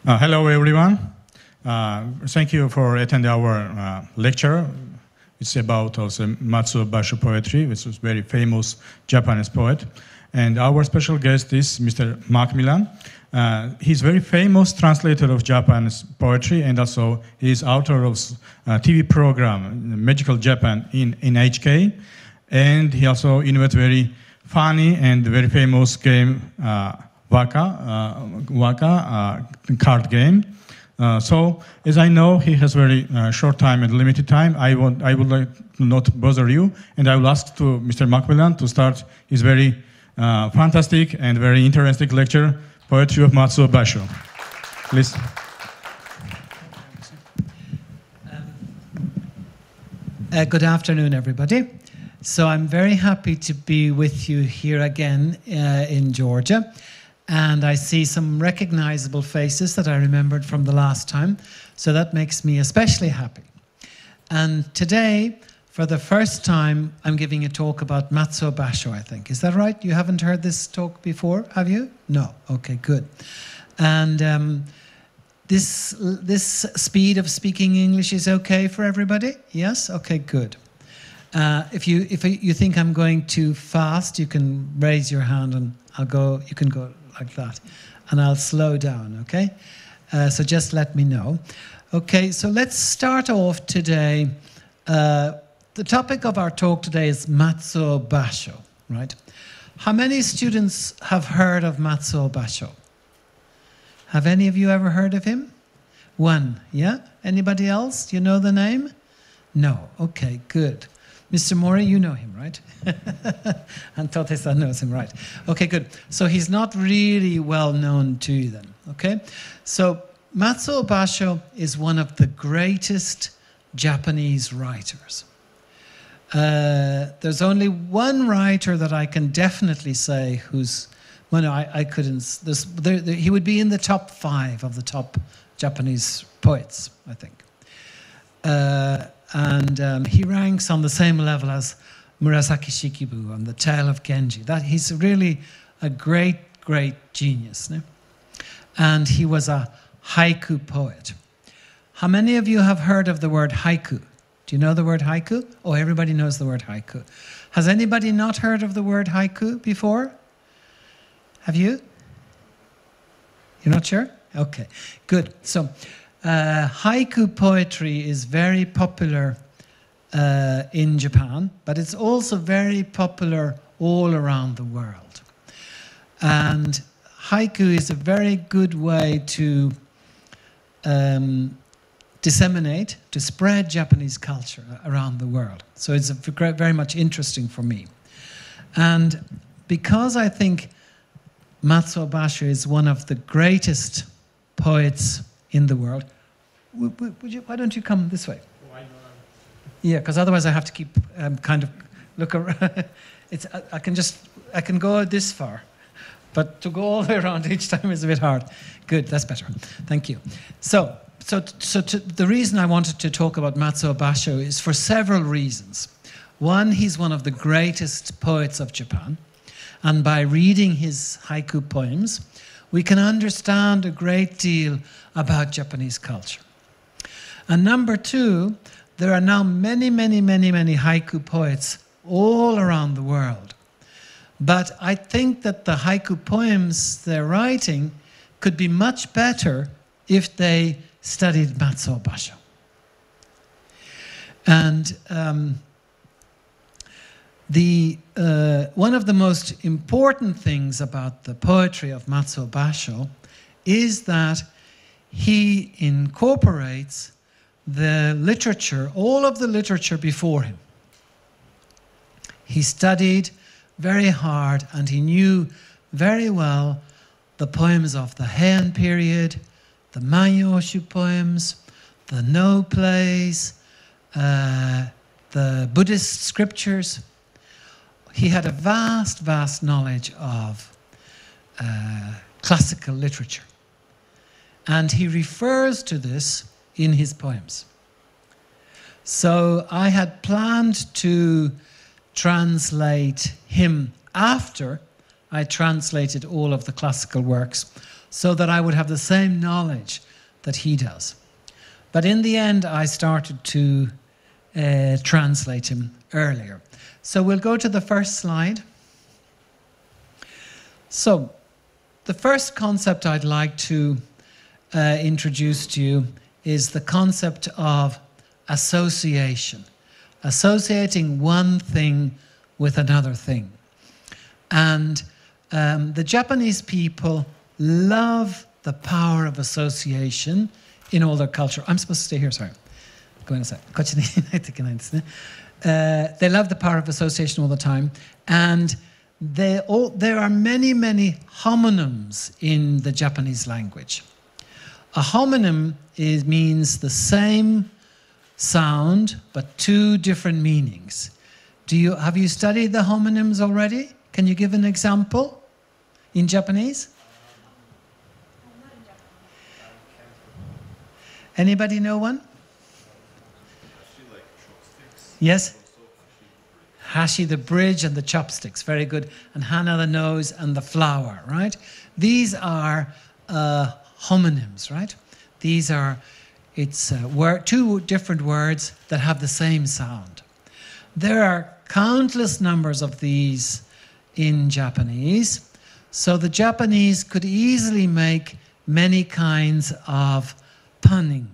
Hello, everyone. Thank you for attending our lecture. It's about also Macuo Basho poetry, which is very famous Japanese poet. And our special guest is Mr. Mak-Milani. He's very famous translator of Japanese poetry, and also he's author of TV program Magical Japan in HK. And he also invented very funny and very famous game Waka card game. So, as I know, he has very short time and limited time. I would like to not bother you, and I will ask to Mr. Mak-Milani to start his very fantastic and very interesting lecture, Poetry of Macuo Basho. Please. Good afternoon, everybody. So I'm very happy to be with you here again in Georgia. And I see some recognizable faces that I remembered from the last time. So that makes me especially happy. And today, for the first time, I'm giving a talk about Macuo Basho, I think. Is that right? You haven't heard this talk before, have you? No. Okay, good. And this speed of speaking English is okay for everybody? Yes? Okay, good. If you think I'm going too fast, you can raise your hand and you can go like that, and I'll slow down, okay? So just let me know. Okay, so let's start off today. The topic of our talk today is Macuo Basho, right? How many students have heard of Macuo Basho? Have any of you ever heard of him? One, yeah? Anybody else? Do you know the name? No, okay, good. Mr. Mori, you know him, right? And Totesa knows him, right? Okay, good. So he's not really well known to you then, okay? So Macuo Basho is one of the greatest Japanese writers. There's only one writer that I can definitely say who's, well, no, I couldn't, he would be in the top 5 of the top Japanese poets, I think. And he ranks on the same level as Murasaki Shikibu on The Tale of Genji. He's really a great, great genius. No? And he was a haiku poet. How many of you have heard of the word haiku? Do you know the word haiku? Oh, everybody knows the word haiku. Has anybody not heard of the word haiku before? Have you? You're not sure? Okay, good. So, haiku poetry is very popular in Japan, but it's also very popular all around the world. And haiku is a very good way to disseminate, to spread Japanese culture around the world. So it's very much interesting for me. And because I think Macuo Basho is one of the greatest poets in the world, why don't you come this way? Yeah, because otherwise I have to keep kind of look around. I can go this far, but to go all the way around each time is a bit hard. Good, that's better. Thank you. So the reason I wanted to talk about Macuo Basho is for several reasons. One, he's one of the greatest poets of Japan, and by reading his haiku poems, we can understand a great deal about Japanese culture. And number two, there are now many, many, many, many haiku poets all around the world. But I think that the haiku poems they're writing could be much better if they studied Macuo Basho. And one of the most important things about the poetry of Macuo Basho is that he incorporates the literature, all of the literature before him. He studied very hard and he knew very well the poems of the Heian period, the Manyoshu poems, the No plays, the Buddhist scriptures. He had a vast, vast knowledge of classical literature. And he refers to this in his poems. So I had planned to translate him after I translated all of the classical works so that I would have the same knowledge that he does. But in the end, I started to translate him earlier. So we'll go to the first slide. So the first concept I'd like to introduce to you is the concept of association. Associating one thing with another thing. And the Japanese people love the power of association in all their culture. I'm supposed to stay here, sorry. Go on a sec. They love the power of association all the time. And there are many, many homonyms in the Japanese language. A homonym means the same sound, but two different meanings. Have you studied the homonyms already? Can you give an example in Japanese? Anybody know one? Yes? Hashi, the bridge, and the chopsticks. Very good. And Hana, the nose, and the flower, right? These are homonyms, right? These are, two different words that have the same sound. There are countless numbers of these in Japanese. So the Japanese could easily make many kinds of punning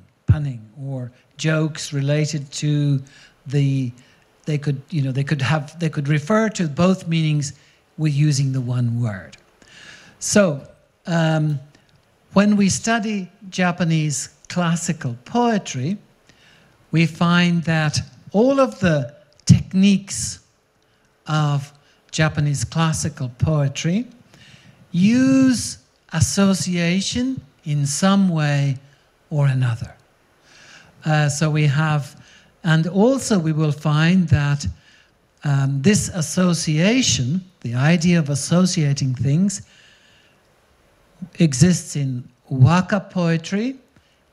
or jokes related to they could refer to both meanings with using the one word. So when we study Japanese classical poetry, we find that all of the techniques of Japanese classical poetry use association in some way or another. So we have, and also we will find that this association, the idea of associating things, exists in waka poetry,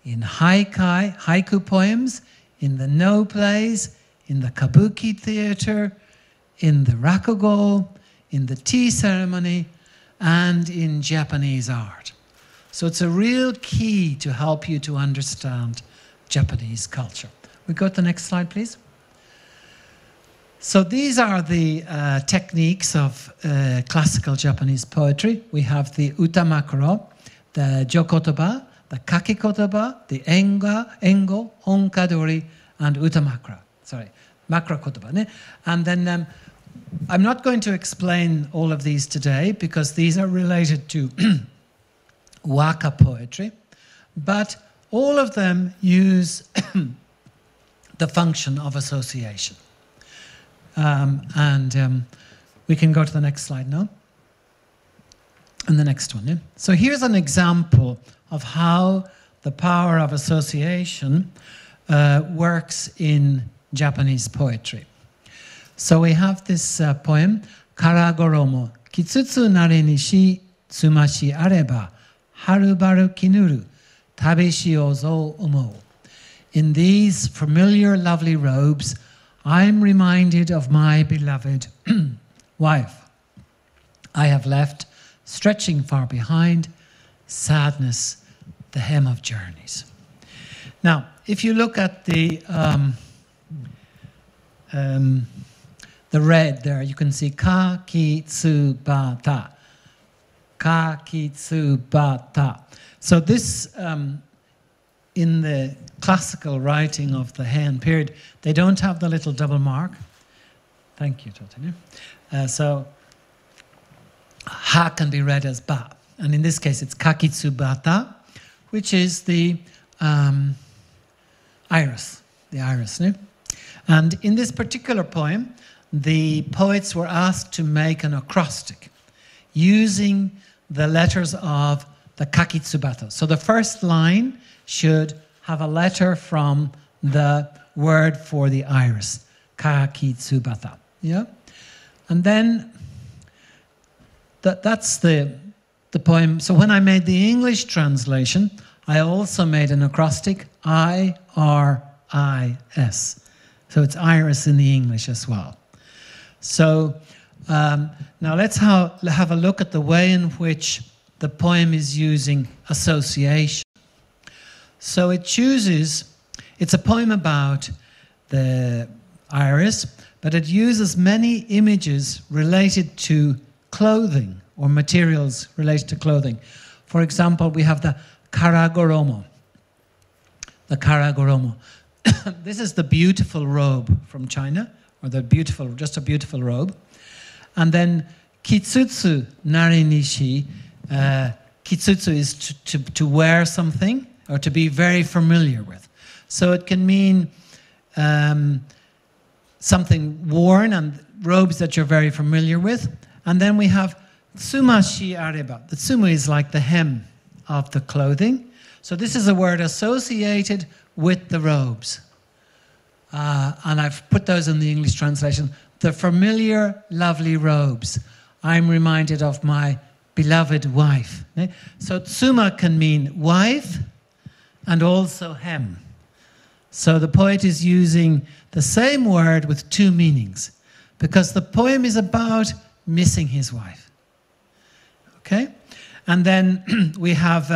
in haiku poems, in the no plays, in the kabuki theater, in the rakugo, in the tea ceremony, and in Japanese art. So it's a real key to help you to understand Japanese culture. We go to the next slide, please. So these are the techniques of classical Japanese poetry. We have the utamakuro, the jokotoba, the kakikotoba, the engo, honkadori, and utamakura. Sorry, makrokotoba. And then I'm not going to explain all of these today because these are related to waka poetry, but all of them use the function of association. We can go to the next slide now. And the next one. Yeah? So here's an example of how the power of association works in Japanese poetry. So we have this poem, Karagoromo, Kitsutsu nare nishi tsumashi areba, harubaru kinuru, tabeshi ozo omo. In these familiar, lovely robes, I'm reminded of my beloved wife. I have left, stretching far behind, sadness, the hem of journeys. Now, if you look at the red there, you can see kakitsubata. Kakitsubata. So this, in the classical writing of the Heian period, they don't have the little double mark. Thank you, Totini. So ha can be read as ba. And in this case, it's kakitsubata, which is the iris. The iris. Ne? And in this particular poem, the poets were asked to make an acrostic using the letters of the kakitsubata. So the first line should have a letter from the word for the iris, kakitsubata. Yeah? And then that's the poem. So when I made the English translation, I also made an acrostic, I-R-I-S. So it's iris in the English as well. So now let's have a look at the way in which the poem is using association. So it chooses, it's a poem about the iris, but it uses many images related to clothing or materials related to clothing. For example, we have the karagoromo. The karagoromo. This is the beautiful robe from China, or the beautiful, just a beautiful robe. And then kitsutsu narinishi. Kitsutsu is to wear something or to be very familiar with. So it can mean something worn and robes that you're very familiar with. And then we have tsumashi areba. The tsumu is like the hem of the clothing. So this is a word associated with the robes. And I've put those in the English translation. The familiar, lovely robes. I'm reminded of my beloved wife. So tsuma can mean wife and also hem. So the poet is using the same word with two meanings, because the poem is about missing his wife. Okay? And then we have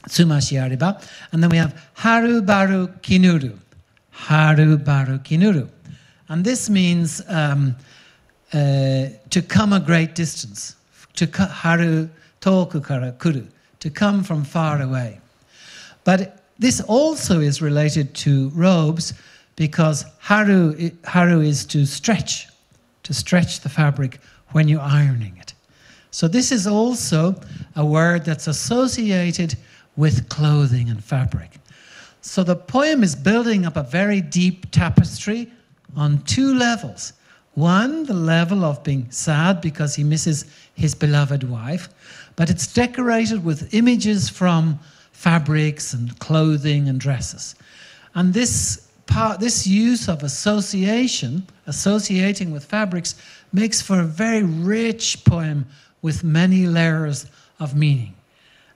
tsumashi ariba, and then we have haru baru kinuru. Haru baru kinuru. And this means to come a great distance. Haru toku kara kuru. To come from far away. But this also is related to robes, because haru is to stretch the fabric when you're ironing it. So this is also a word that's associated with clothing and fabric. So the poem is building up a very deep tapestry on two levels. One, the level of being sad because he misses his beloved wife, but it's decorated with images from fabrics and clothing and dresses. And this use of associating with fabrics, makes for a very rich poem with many layers of meaning.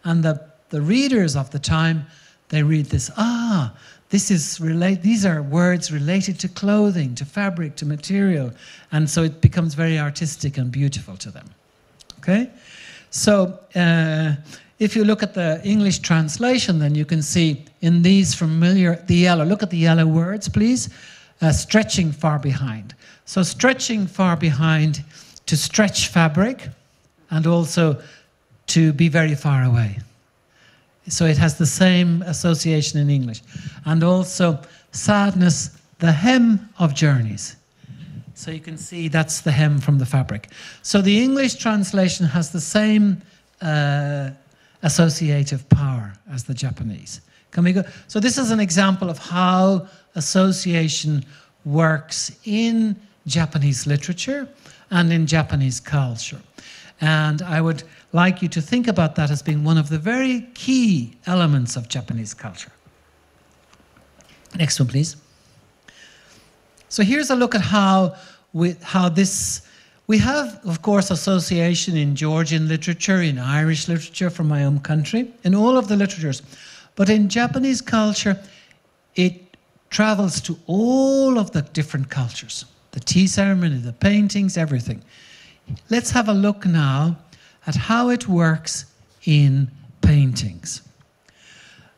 And the readers of the time, they read this, these are words related to clothing, to fabric, to material, and so it becomes very artistic and beautiful to them. Okay? So if you look at the English translation, then you can see in these familiar, the yellow, look at the yellow words, please. Stretching far behind. So stretching far behind, to stretch fabric, and also to be very far away. So it has the same association in English. And also sadness, the hem of journeys. So you can see that's the hem from the fabric. So the English translation has the same associative power as the Japanese. Can we go? So this is an example of how association works in Japanese literature and in Japanese culture. And I would like you to think about that as being one of the very key elements of Japanese culture. Next one, please. So here's a look at how we have, of course, association in Georgian literature, in Irish literature from my own country, in all of the literatures. But in Japanese culture, it travels to all of the different cultures. The tea ceremony, the paintings, everything. Let's have a look now at how it works in paintings.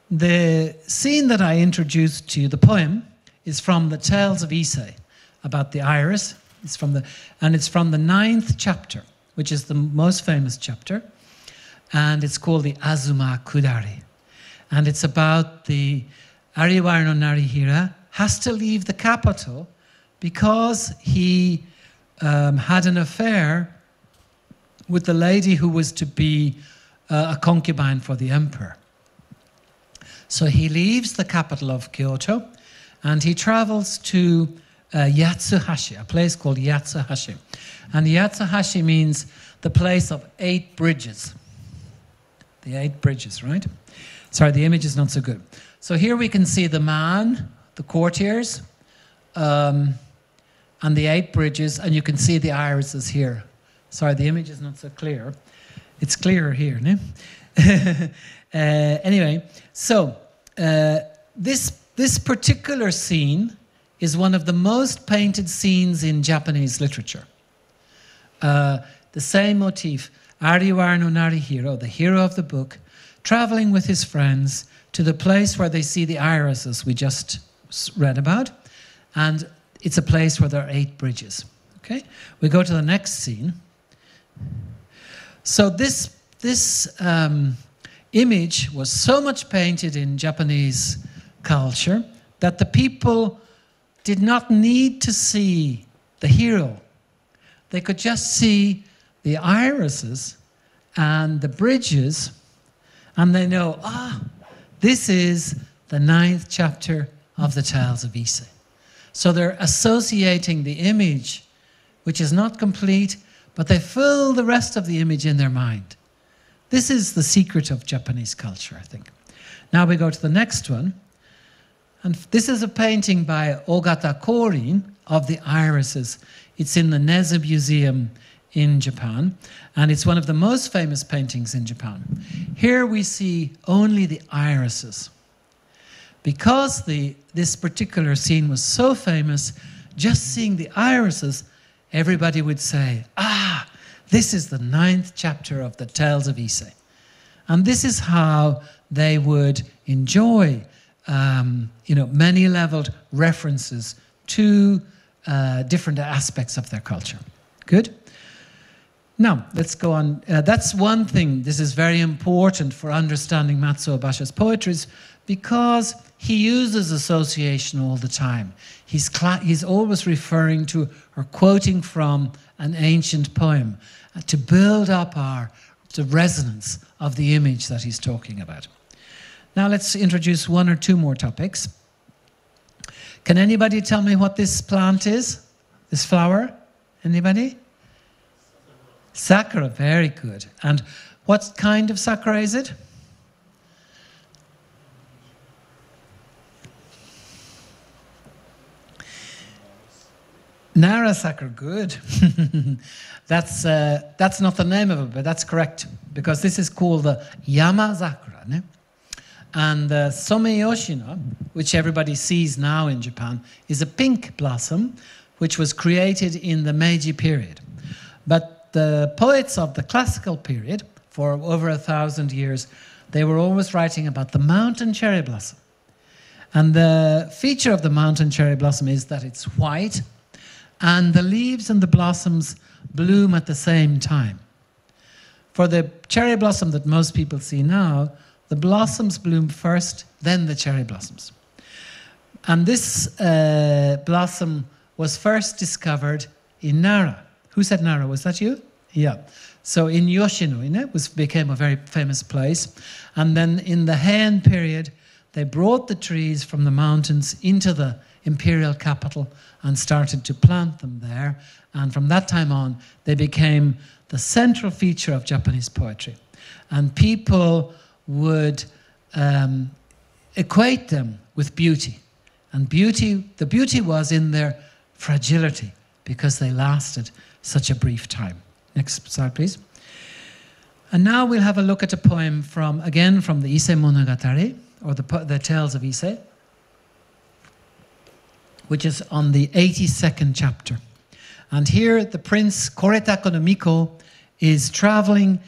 The scene that I introduced to you, the poem, is from the Tales of Issei, about the iris. It's from the 9th chapter, which is the most famous chapter, and it's called the Azuma Kudari. And it's about the Ariwara no Narihira has to leave the capital because he had an affair with the lady who was to be a concubine for the emperor. So he leaves the capital of Kyoto and he travels to Yatsuhashi, a place called Yatsuhashi. And Yatsuhashi means the place of 8 bridges. The 8 bridges, right? Sorry, the image is not so good. So here we can see the man, the courtiers, and the 8 bridges, and you can see the irises here. Sorry, the image is not so clear. It's clearer here, no? Anyway, so this particular scene is one of the most painted scenes in Japanese literature. The same motif. Ariwar no Narihiro, the hero of the book, traveling with his friends to the place where they see the irises we just read about. And it's a place where there are 8 bridges. Okay? We go to the next scene. So this image was so much painted in Japanese culture that the people did not need to see the hero. They could just see the irises and the bridges, and they know, this is the 9th chapter of the Tales of Ise. So they're associating the image, which is not complete, but they fill the rest of the image in their mind. This is the secret of Japanese culture, I think. Now we go to the next one. And this is a painting by Ogata Korin of the irises. It's in the Neze Museum in Japan, and it's one of the most famous paintings in Japan. Here we see only the irises. Because this particular scene was so famous, just seeing the irises, everybody would say, this is the 9th chapter of the Tales of Ise. And this is how they would enjoy many-leveled references to different aspects of their culture. Good? Now, let's go on. That's one thing. This is very important for understanding Macуо Basho's poetry, because he uses association all the time. He's always referring to or quoting from an ancient poem to build up the resonance of the image that he's talking about. Now let's introduce 1 or 2 more topics. Can anybody tell me what this plant is? This flower? Anybody? Sakura, very good. And what kind of sakura is it? Nara sakura, good. That's not the name of it, but that's correct, because this is called the Yama Sakura. Ne? And the Someyoshino, which everybody sees now in Japan, is a pink blossom, which was created in the Meiji period. But the poets of the classical period, for over 1,000 years, they were always writing about the mountain cherry blossom. And the feature of the mountain cherry blossom is that it's white, and the leaves and the blossoms bloom at the same time. For the cherry blossom that most people see now, the blossoms bloom first, then the cherry blossoms. And this blossom was first discovered in Nara. Who said Nara? Was that you? Yeah. So in Yoshino, became a very famous place. And then in the Heian period, they brought the trees from the mountains into the imperial capital and started to plant them there. And from that time on, they became the central feature of Japanese poetry. And people would equate them with beauty. And the beauty was in their fragility, because they lasted such a brief time. Next slide, please. And now we'll have a look at a poem from the Ise Monogatari, or the Tales of Ise, which is on the 82nd chapter. And here the prince Koretako no Miko is traveling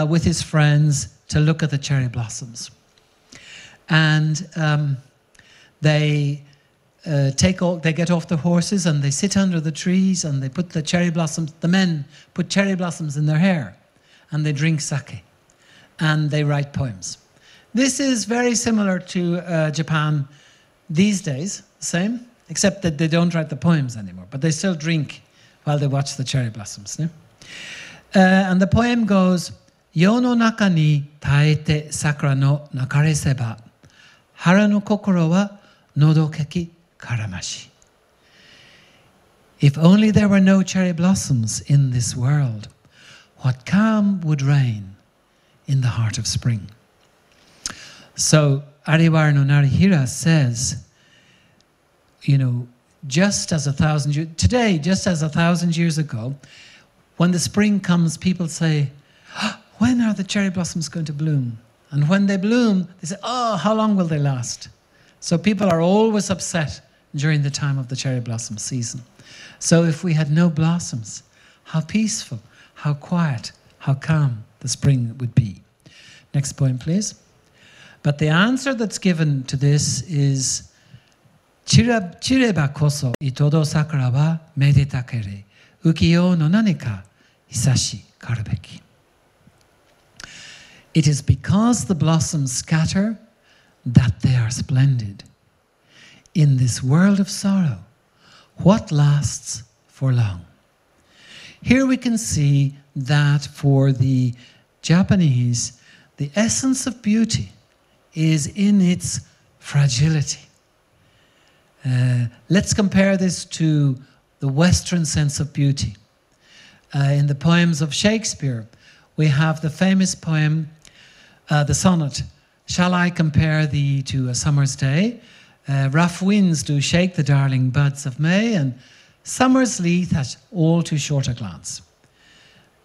with his friends to look at the cherry blossoms. And they get off their horses and they sit under the trees and they put the men put cherry blossoms in their hair and they drink sake and they write poems. This is very similar to Japan these days, same, except that they don't write the poems anymore, but they still drink while they watch the cherry blossoms. And the poem goes, Yo no naka ni taete sakura no nakare seba, hara no kokoro wa nodokeki karamashi. If only there were no cherry blossoms in this world, what calm would reign in the heart of spring. So Ariwara no Narihira says, just as 1,000 years, today, just as 1,000 years ago, when the spring comes, people say, when are the cherry blossoms going to bloom? And when they bloom, they say, how long will they last? So people are always upset during the time of the cherry blossom season. So if we had no blossoms, how peaceful, how quiet, how calm the spring would be. Next poem, please. But the answer that's given to this is Chireba koso itodo sakura wa medetakere ukiyo no nanika hisashi karubeki. It is because the blossoms scatter that they are splendid. In this world of sorrow, what lasts for long? Here we can see that for the Japanese, the essence of beauty is in its fragility. Let's compare this to the Western sense of beauty. In the poems of Shakespeare, we have the famous poem, the sonnet, "Shall I compare thee to a summer's day? Rough winds do shake the darling buds of May, and summer's leaf at all too short a glance."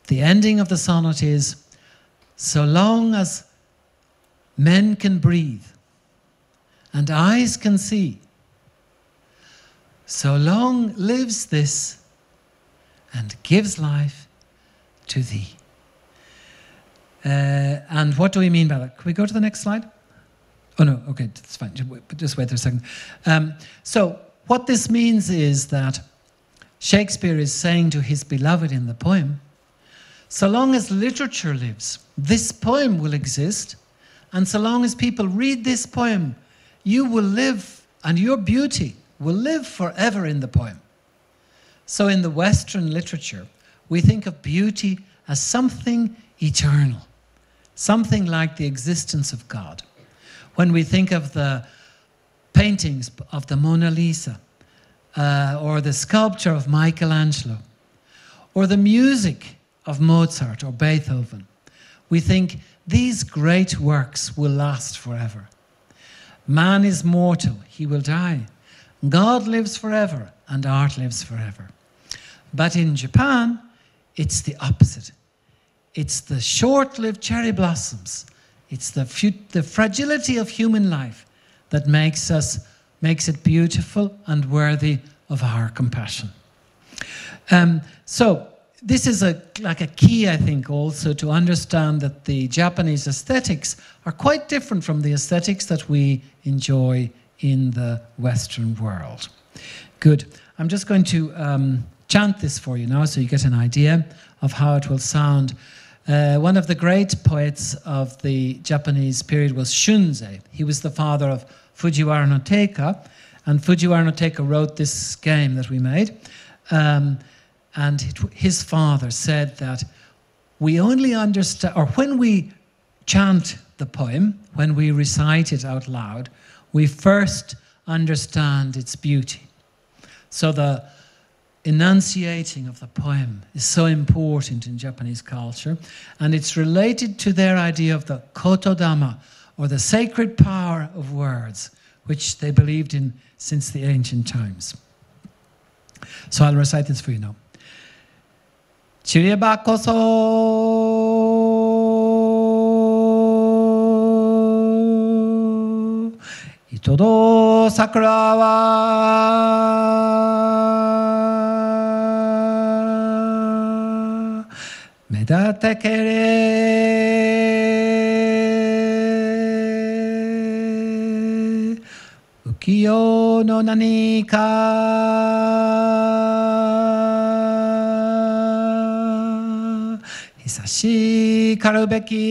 The ending of the sonnet is, "So long as men can breathe and eyes can see, so long lives this and gives life to thee." And what do we mean by that? Can we go to the next slide? Oh no, okay, that's fine. Just wait there a second. So what this means is that Shakespeare is saying to his beloved in the poem, so long as literature lives, this poem will exist, and so long as people read this poem, you will live, and your beauty will live forever in the poem. So in the Western literature, we think of beauty as something eternal, something like the existence of God. When we think of the paintings of the Mona Lisa, or the sculpture of Michelangelo, or the music of Mozart or Beethoven, we think these great works will last forever. Man is mortal, he will die. God lives forever, and art lives forever. But in Japan, it's the opposite. It's the short-lived cherry blossoms. It's the fragility of human life that makes it beautiful and worthy of our compassion. So this is like a key, I think, also to understand that the Japanese aesthetics are quite different from the aesthetics that we enjoy in the Western world. Good. I'm just going to chant this for you now so you get an idea of how it will sound. One of the great poets of the Japanese period was Shunzei. He was the father of Fujiwara no Teika, and Fujiwara no Teika wrote this game that we made. And his father said that we only understand, or when we chant the poem, when we recite it out loud, we first understand its beauty. So the enunciating of the poem is so important in Japanese culture, and it's related to their idea of the kotodama, or the sacred power of words, which they believed in since the ancient times. So I'll recite this for you now. Chireba koso itodo sakura wa medatekere ukiyo no nanika hisashi karubeki.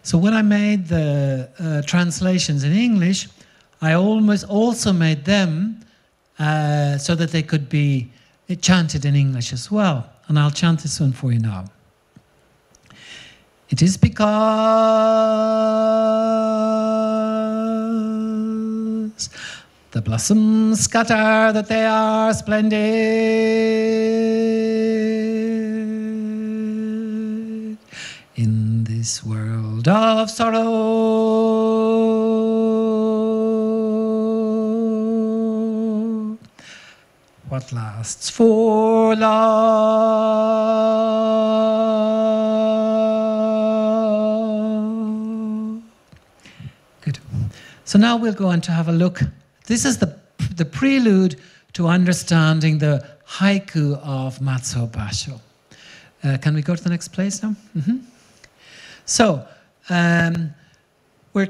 So when I made the translations in English, I almost also made them so that they could be chanted in English as well. And I'll chant this one for you now. It is because the blossoms scatter that they are splendid. In this world of sorrow, what lasts for long. Good. So now we'll go on to have a look. This is the prelude to understanding the haiku of Macuo Basho. Can we go to the next place now? So, we're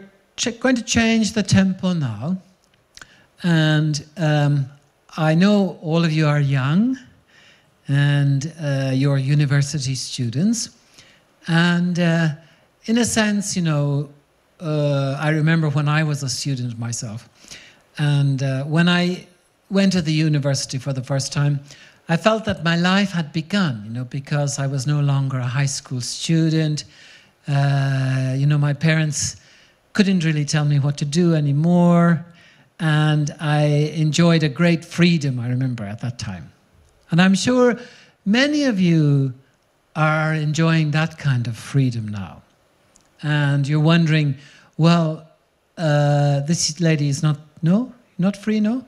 going to change the tempo now. And I know all of you are young, and you're university students. And in a sense, you know, I remember when I was a student myself. And when I went to the university for the first time, I felt that my life had begun, you know, because I was no longer a high school student. You know, my parents couldn't really tell me what to do anymore. And I enjoyed a great freedom, I remember, at that time. And I'm sure many of you are enjoying that kind of freedom now. And you're wondering, well, this lady is not free, no?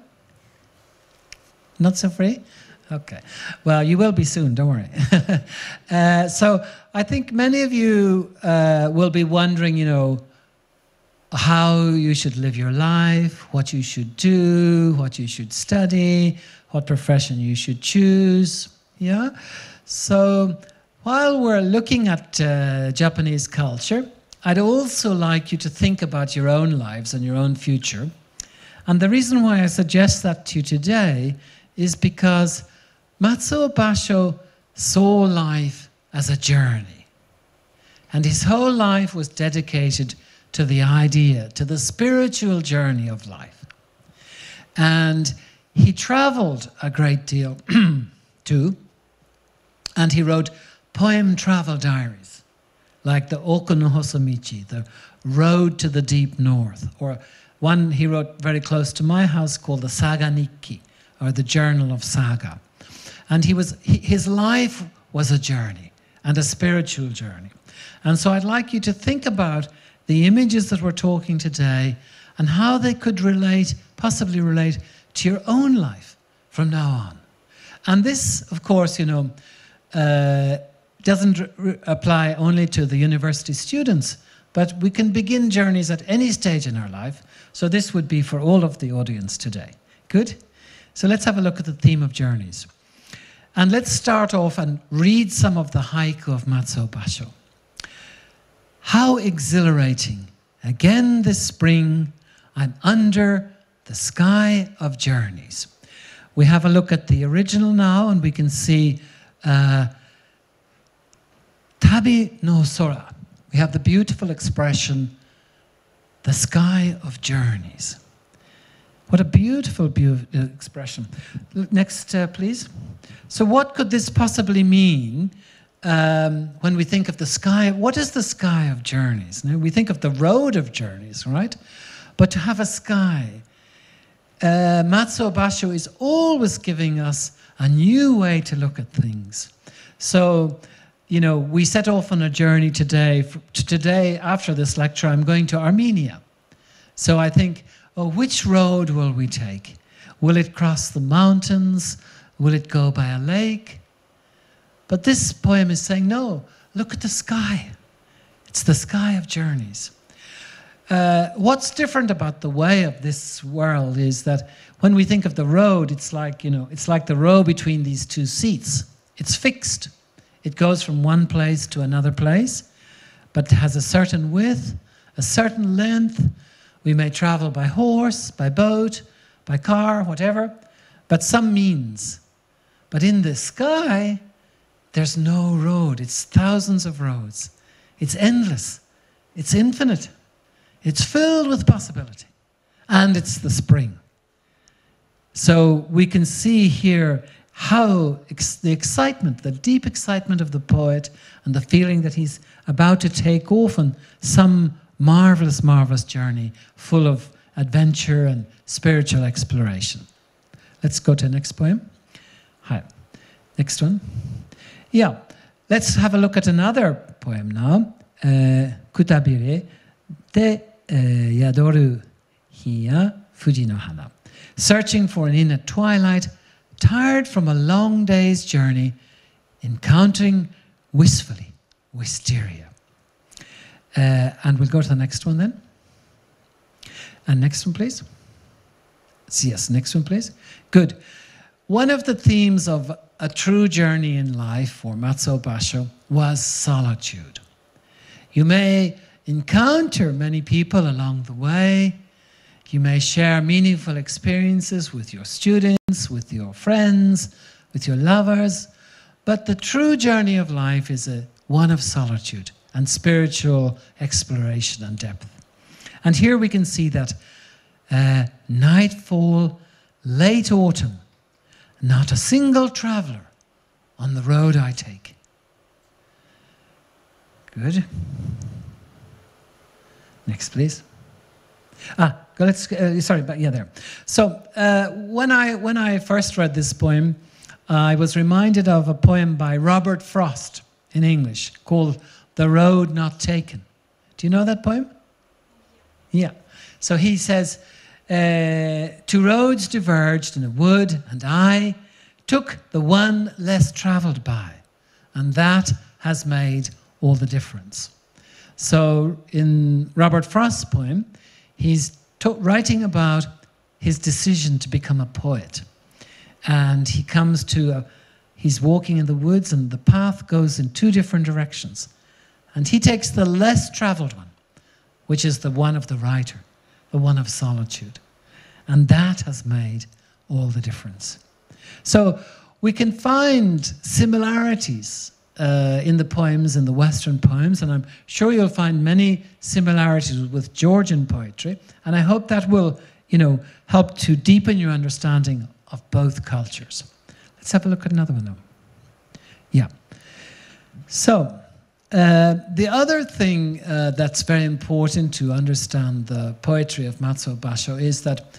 Not so free? Okay. Well, you will be soon, don't worry. So I think many of you will be wondering, you know, how you should live your life, what you should do, what you should study, what profession you should choose. Yeah? So while we're looking at Japanese culture, I'd also like you to think about your own lives and your own future. And the reason why I suggest that to you today is because Macuo Basho saw life as a journey. And his whole life was dedicated to the idea, to the spiritual journey of life. And he traveled a great deal too, and he wrote poem travel diaries, like the Oko no Hosomichi, the Road to the Deep North, or one he wrote very close to my house called the Saga Nikki, or the Journal of Saga. And his life was a journey, and a spiritual journey. And so I'd like you to think about the images that we're talking today and how they could relate, possibly relate, to your own life from now on. And this, of course, you know, doesn't apply only to the university students, but we can begin journeys at any stage in our life. So this would be for all of the audience today. Good? So let's have a look at the theme of journeys. And let's start off and read some of the haiku of Macuo Basho. How exhilarating. Again this spring, I'm under the sky of journeys. We have a look at the original now, and we can see Tabi no Sora. We have the beautiful expression, the sky of journeys. What a beautiful, expression. Next, please. So what could this possibly mean when we think of the sky? What is the sky of journeys? Now, we think of the road of journeys, right? But to have a sky, Macuo Basho is always giving us a new way to look at things. So, you know, we set off on a journey today. Today, after this lecture, I'm going to Armenia. So I think, oh, which road will we take? Will it cross the mountains? Will it go by a lake? But this poem is saying, no, look at the sky. It's the sky of journeys. What's different about the way of this world is that when we think of the road, it's like, you know, it's like the row between these two seats. It's fixed. It goes from one place to another place, but it has a certain width, a certain length. We may travel by horse, by boat, by car, whatever, but some means. But in the sky, there's no road. It's thousands of roads. It's endless. It's infinite. It's filled with possibility. And it's the spring. So we can see here how the excitement, the deep excitement of the poet and the feeling that he's about to take off on some marvelous, marvelous journey full of adventure and spiritual exploration. Let's go to the next poem. Hi. Next one. Yeah, let's have a look at another poem now. Kutabire de yadoru hiya fuji no hana. Searching for an inn at twilight, tired from a long day's journey, encountering wistfully wisteria. And we'll go to the next one then. And next one, please. Yes, next one, please. Good. One of the themes of a true journey in life for Macuo Basho was solitude. You may encounter many people along the way. You may share meaningful experiences with your students, with your friends, with your lovers. But the true journey of life is one of solitude and spiritual exploration and depth. And here we can see that nightfall, late autumn, not a single traveller on the road I take. Good. Next, please. Sorry, but yeah, there. So when I first read this poem, I was reminded of a poem by Robert Frost in English called "The Road Not Taken." Do you know that poem? Yeah. So he says, two roads diverged in a wood, and I took the one less travelled by, and that has made all the difference. So in Robert Frost's poem, he's writing about his decision to become a poet. And he comes to, he's walking in the woods, and the path goes in two different directions. And he takes the less travelled one, which is the one of the writer, the one of solitude. And that has made all the difference. So we can find similarities in the poems, in the Western poems, and I'm sure you'll find many similarities with Georgian poetry, and I hope that will, help to deepen your understanding of both cultures. Let's have a look at another one, though. Yeah. So, the other thing that's very important to understand the poetry of Macuo Basho is that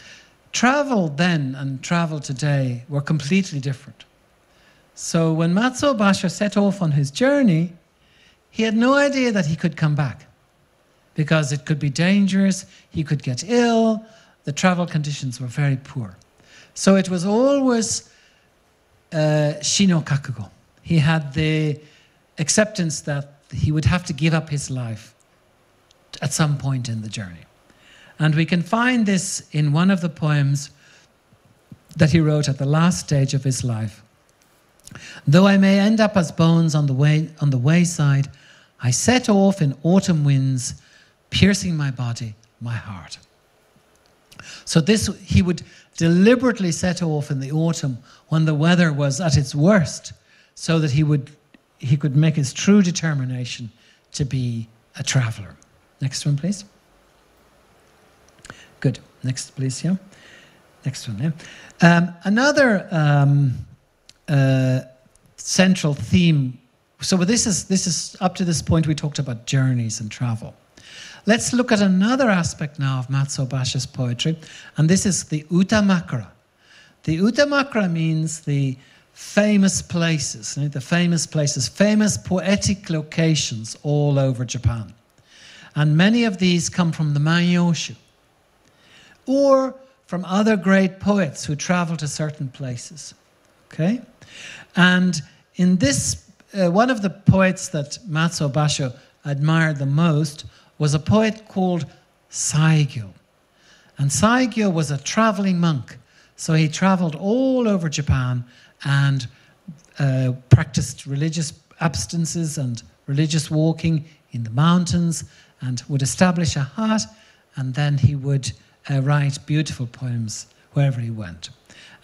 travel then and travel today were completely different. So when Macuo Basho set off on his journey, he had no idea that he could come back because it could be dangerous, he could get ill, the travel conditions were very poor. So it was always shino kakugo. He had the acceptance that he would have to give up his life at some point in the journey. And we can find this in one of the poems that he wrote at the last stage of his life. Though I may end up as bones on the wayside, I set off in autumn winds, piercing my body, my heart. So this, he would deliberately set off in the autumn when the weather was at its worst, so that he could make his true determination to be a traveller. Next one, please. Good. Next, please. Yeah. Next one. Yeah. Another central theme. So this is up to this point we talked about journeys and travel. Let's look at another aspect now of Macuo Basho's poetry, and this is the utamakura. The utamakura means the famous places, famous poetic locations all over Japan. And many of these come from the Manyoshu, or from other great poets who travel to certain places. Okay? And in this, one of the poets that Macuo Basho admired the most was a poet called Saigyo. And Saigyo was a traveling monk. So he traveled all over Japan and practiced religious abstinences and religious walking in the mountains, and would establish a hut, and then he would write beautiful poems wherever he went.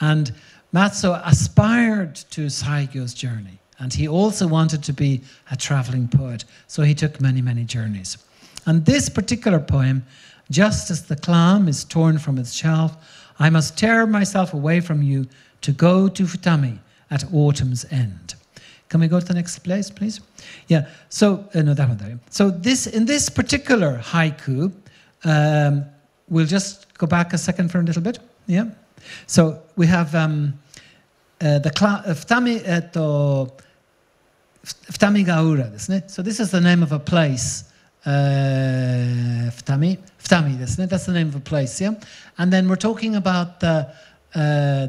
And Macuo aspired to Saigyo's journey, and he also wanted to be a traveling poet, so he took many, many journeys. And this particular poem, just as the clam is torn from its shelf, I must tear myself away from you to go to Futami at autumn's end. Can we go to the next place, please? Yeah, so, no, that one there. So in this particular haiku, we'll just go back a second for a little bit, yeah? So we have Futami gaura, isn't it? So this is the name of a place. Futami, isn't it? That's the name of a place, yeah? And then we're talking about the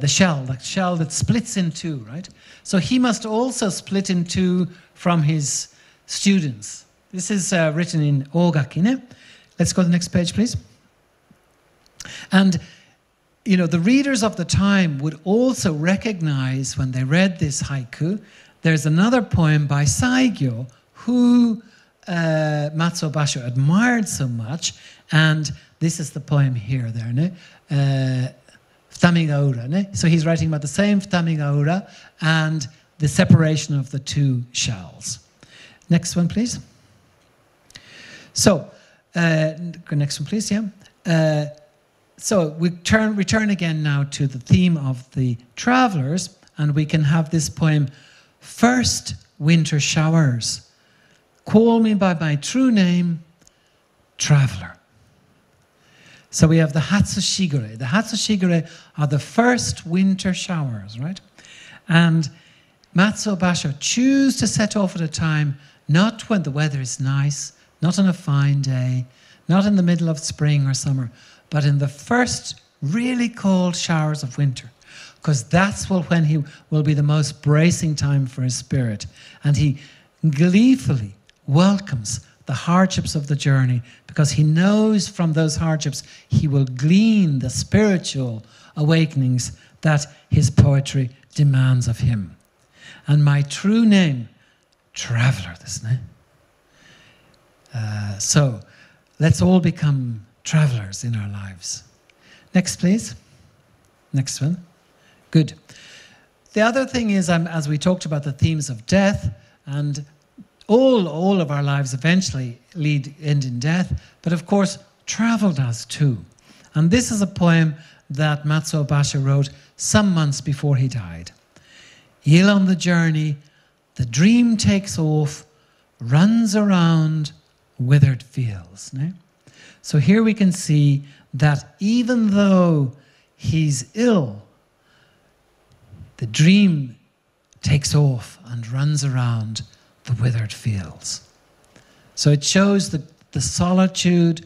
shell that splits in two, right? So he must also split in two from his students. This is written in Ogakine. Let's go to the next page, please. And you know, the readers of the time would also recognize when they read this haiku, there's another poem by Saigyo who Macuo Basho admired so much, and this is the poem here there, ne? Futamigaura, ne? So he's writing about the same Futamigaura and the separation of the two shells. Next one, please. So, next one, please, yeah. So we return again now to the theme of the travelers, and we can have this poem, First Winter Showers. Call me by my true name, traveler. So we have the Hatsushigure. The Hatsushigure are the first winter showers, right? And Macuo Basho choose to set off at a time not when the weather is nice, not on a fine day, not in the middle of spring or summer, but in the first really cold showers of winter, because that's when he will be the most bracing time for his spirit. And he gleefully welcomes the hardships of the journey, because he knows from those hardships he will glean the spiritual awakenings that his poetry demands of him. And my true name, traveler, isn't it? So let's all become travelers in our lives. Next, please. Next one. Good. The other thing is, as we talked about the themes of death, and all of our lives eventually end in death, but of course travel does too. And this is a poem that Macuo Basho wrote some months before he died. Ill on the journey, the dream takes off, runs around withered fields. No? So here we can see that even though he's ill, the dream takes off and runs around the withered fields. So it shows the solitude,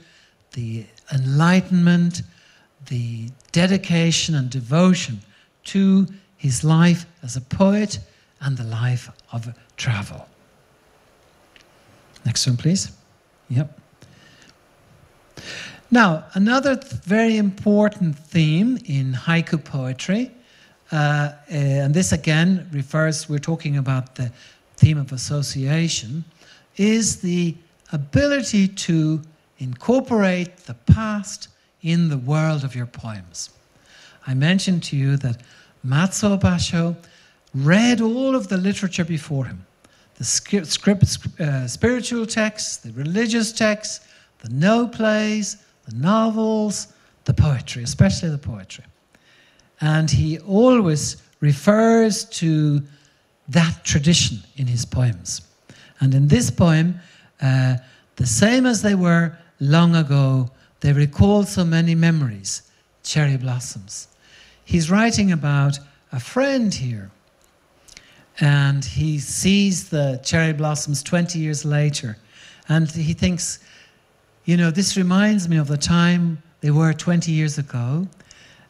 the enlightenment, the dedication and devotion to his life as a poet and the life of travel. Next one, please. Yep. Now, another very important theme in haiku poetry, and this again refers, we're talking about the theme of association, is the ability to incorporate the past in the world of your poems. I mentioned to you that Macuo Basho read all of the literature before him, the spiritual texts, the religious texts, the no plays, the novels, the poetry, especially the poetry. And he always refers to that tradition in his poems. And in this poem, the same as they were long ago, they recall so many memories, cherry blossoms. He's writing about a friend here, and he sees the cherry blossoms 20 years later, and he thinks, you know, this reminds me of the time they were 20 years ago,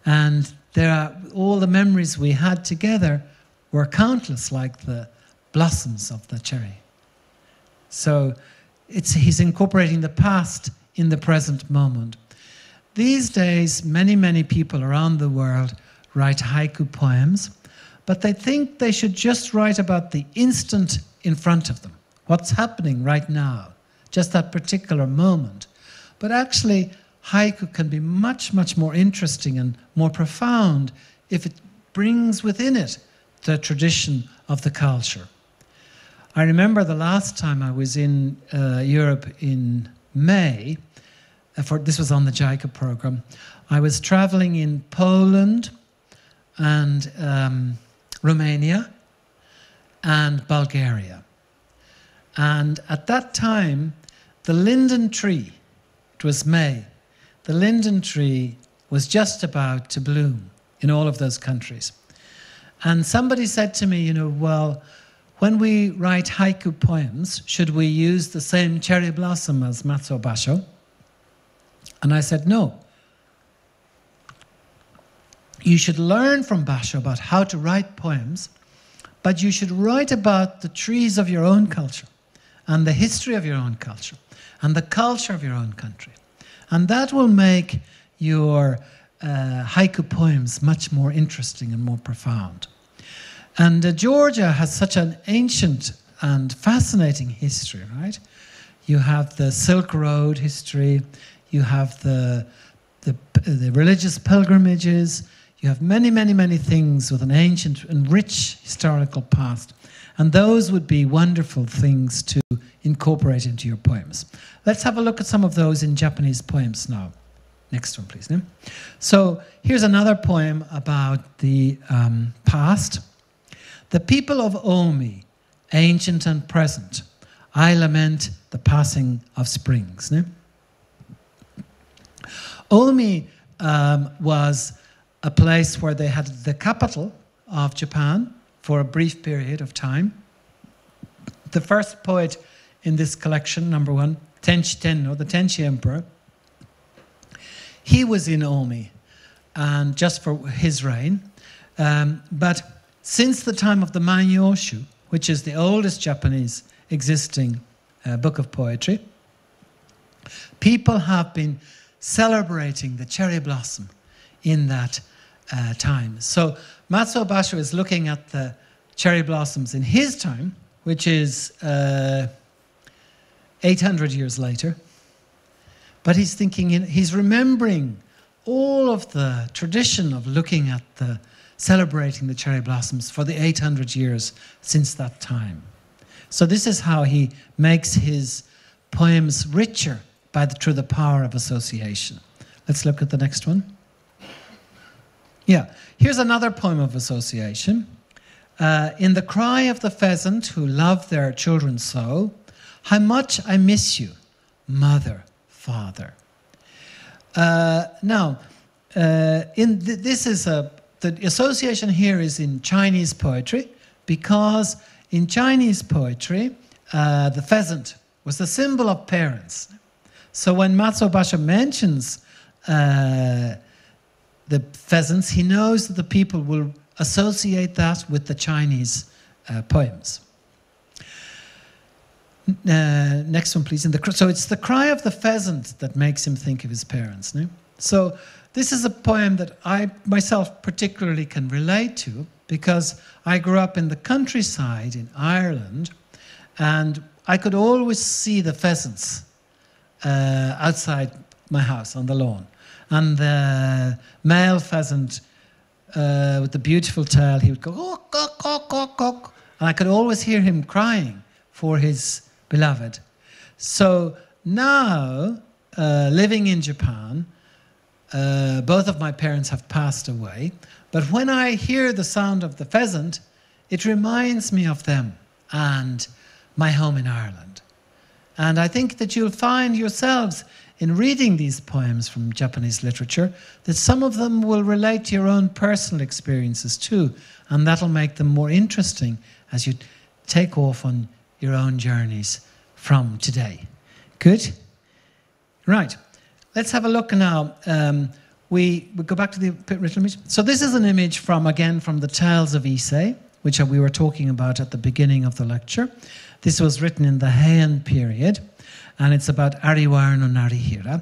and there are all the memories we had together were countless, like the blossoms of the cherry. So he's incorporating the past in the present moment. These days, many people around the world write haiku poems, but they think they should just write about the instant in front of them, what's happening right now, just that particular moment. But actually, haiku can be much more interesting and more profound if it brings within it the tradition of the culture. I remember the last time I was in Europe in May, this was on the JICA program, I was traveling in Poland and Romania and Bulgaria. And at that time, the linden tree, it was May, the linden tree was just about to bloom in all of those countries. And somebody said to me, you know, well, when we write haiku poems, should we use the same cherry blossom as Macuo Basho? And I said, no. You should learn from Basho about how to write poems, but you should write about the trees of your own culture and the history of your own culture and the culture of your own country. And that will make your haiku poems much more interesting and more profound. And Georgia has such an ancient and fascinating history, right? You have the Silk Road history, you have the religious pilgrimages, you have many, many, many things with an ancient and rich historical past. And those would be wonderful things to incorporate into your poems. Let's have a look at some of those in Japanese poems now. Next one, please. So here's another poem about the past. The people of Omi, ancient and present, I lament the passing of springs. Omi was a place where they had the capital of Japan for a brief period of time. The first poet in this collection, number one, Tenchi Tenno, the Tenchi Emperor, he was in Omi, and just for his reign. But since the time of the Manyoshu, which is the oldest Japanese existing book of poetry, people have been celebrating the cherry blossom in that time. So Matsuo Basho is looking at the cherry blossoms in his time, which is 800 years later. But he's thinking, he's remembering all of the tradition of looking at the celebrating the cherry blossoms for the 800 years since that time. So this is how he makes his poems richer through the power of association. Let's look at the next one. Yeah, here's another poem of association. In the cry of the pheasant who loved their children so, how much I miss you, mother, father. The association here is in Chinese poetry, because in Chinese poetry, the pheasant was the symbol of parents. So when Matsuo Basho mentions the pheasants, he knows that the people will associate that with the Chinese poems. Next one, please. So it's the cry of the pheasant that makes him think of his parents. No? So this is a poem that I myself particularly can relate to, because I grew up in the countryside in Ireland, and I could always see the pheasants outside my house on the lawn. And the male pheasant with the beautiful tail, he would go, "Gok, gok, gok, gok, gok," and I could always hear him crying for his beloved. So now, living in Japan, both of my parents have passed away, but when I hear the sound of the pheasant, it reminds me of them and my home in Ireland. And I think that you'll find yourselves in reading these poems from Japanese literature that some of them will relate to your own personal experiences too, and that'll make them more interesting as you take off on your own journeys from today. Good? Right. Let's have a look now. We go back to the written image. So this is an image from the Tales of Issei, which we were talking about at the beginning of the lecture. This was written in the Heian period, and it's about Ariwara no Narihira,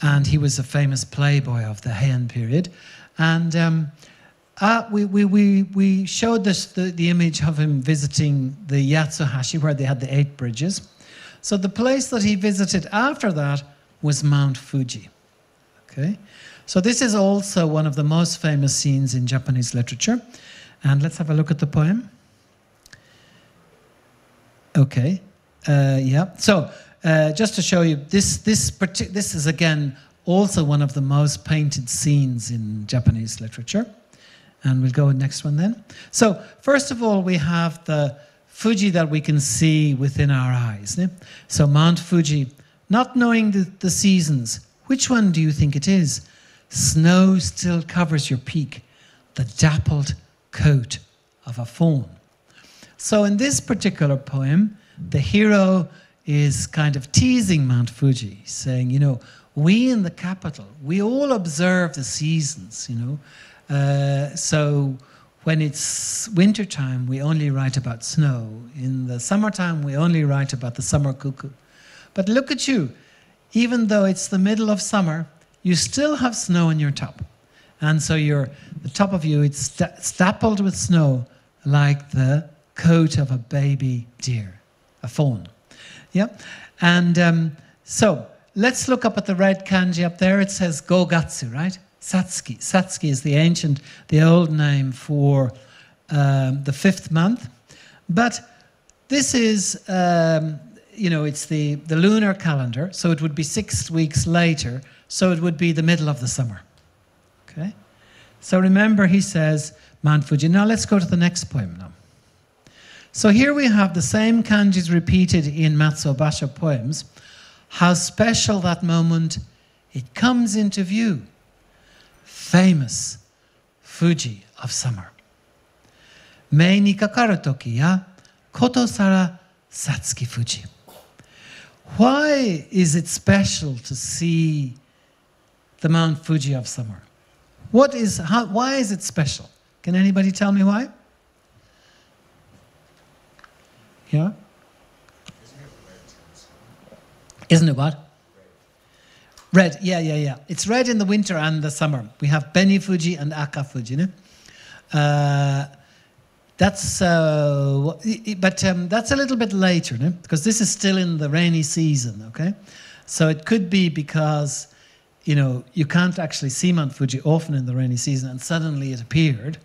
and he was a famous playboy of the Heian period. And we showed the image of him visiting the Yatsuhashi, where they had the 8 bridges. So the place that he visited after that was Mount Fuji. Okay, so this is also one of the most famous scenes in Japanese literature. And let's have a look at the poem. Okay, yeah. So just to show you, this is again also one of the most painted scenes in Japanese literature. And we'll go with the next one then. So first of all, we have the Fuji that we can see within our eyes. So Mount Fuji, not knowing the seasons, which one do you think it is? Snow still covers your peak, the dappled coat of a fawn. So in this particular poem, the hero is kind of teasing Mount Fuji, saying, you know, we in the capital, we all observe the seasons, you know. So when it's wintertime, we only write about snow. In the summertime, we only write about the summer cuckoo. But look at you. Even though it's the middle of summer, you still have snow on your top. And so the top of you, it's stappled with snow like the coat of a baby deer, a fawn. Yeah? And so let's look up at the red kanji up there. It says gogatsu, right? Satsuki. Satsuki is the old name for the 5th month. But this is, it's the lunar calendar, so it would be 6 weeks later, so it would be the middle of the summer. Okay? So remember, he says Mount Fuji. Now let's go to the next poem now. So here we have the same kanjis repeated in Macuo Basho poems. How special that moment it comes into view. Famous Fuji of summer. Mei ni kakaru toki ya koto sara satsuki Fuji. Why is it special to see the Mount Fuji of summer? Why is it special? Can anybody tell me why? Yeah? Isn't it what? Red, yeah. It's red in the winter and the summer. We have Beni Fuji and Aka Fuji. No? That's a little bit later, no? Because this is still in the rainy season, okay? So it could be because, you can't actually see Mount Fuji often in the rainy season and suddenly it appeared.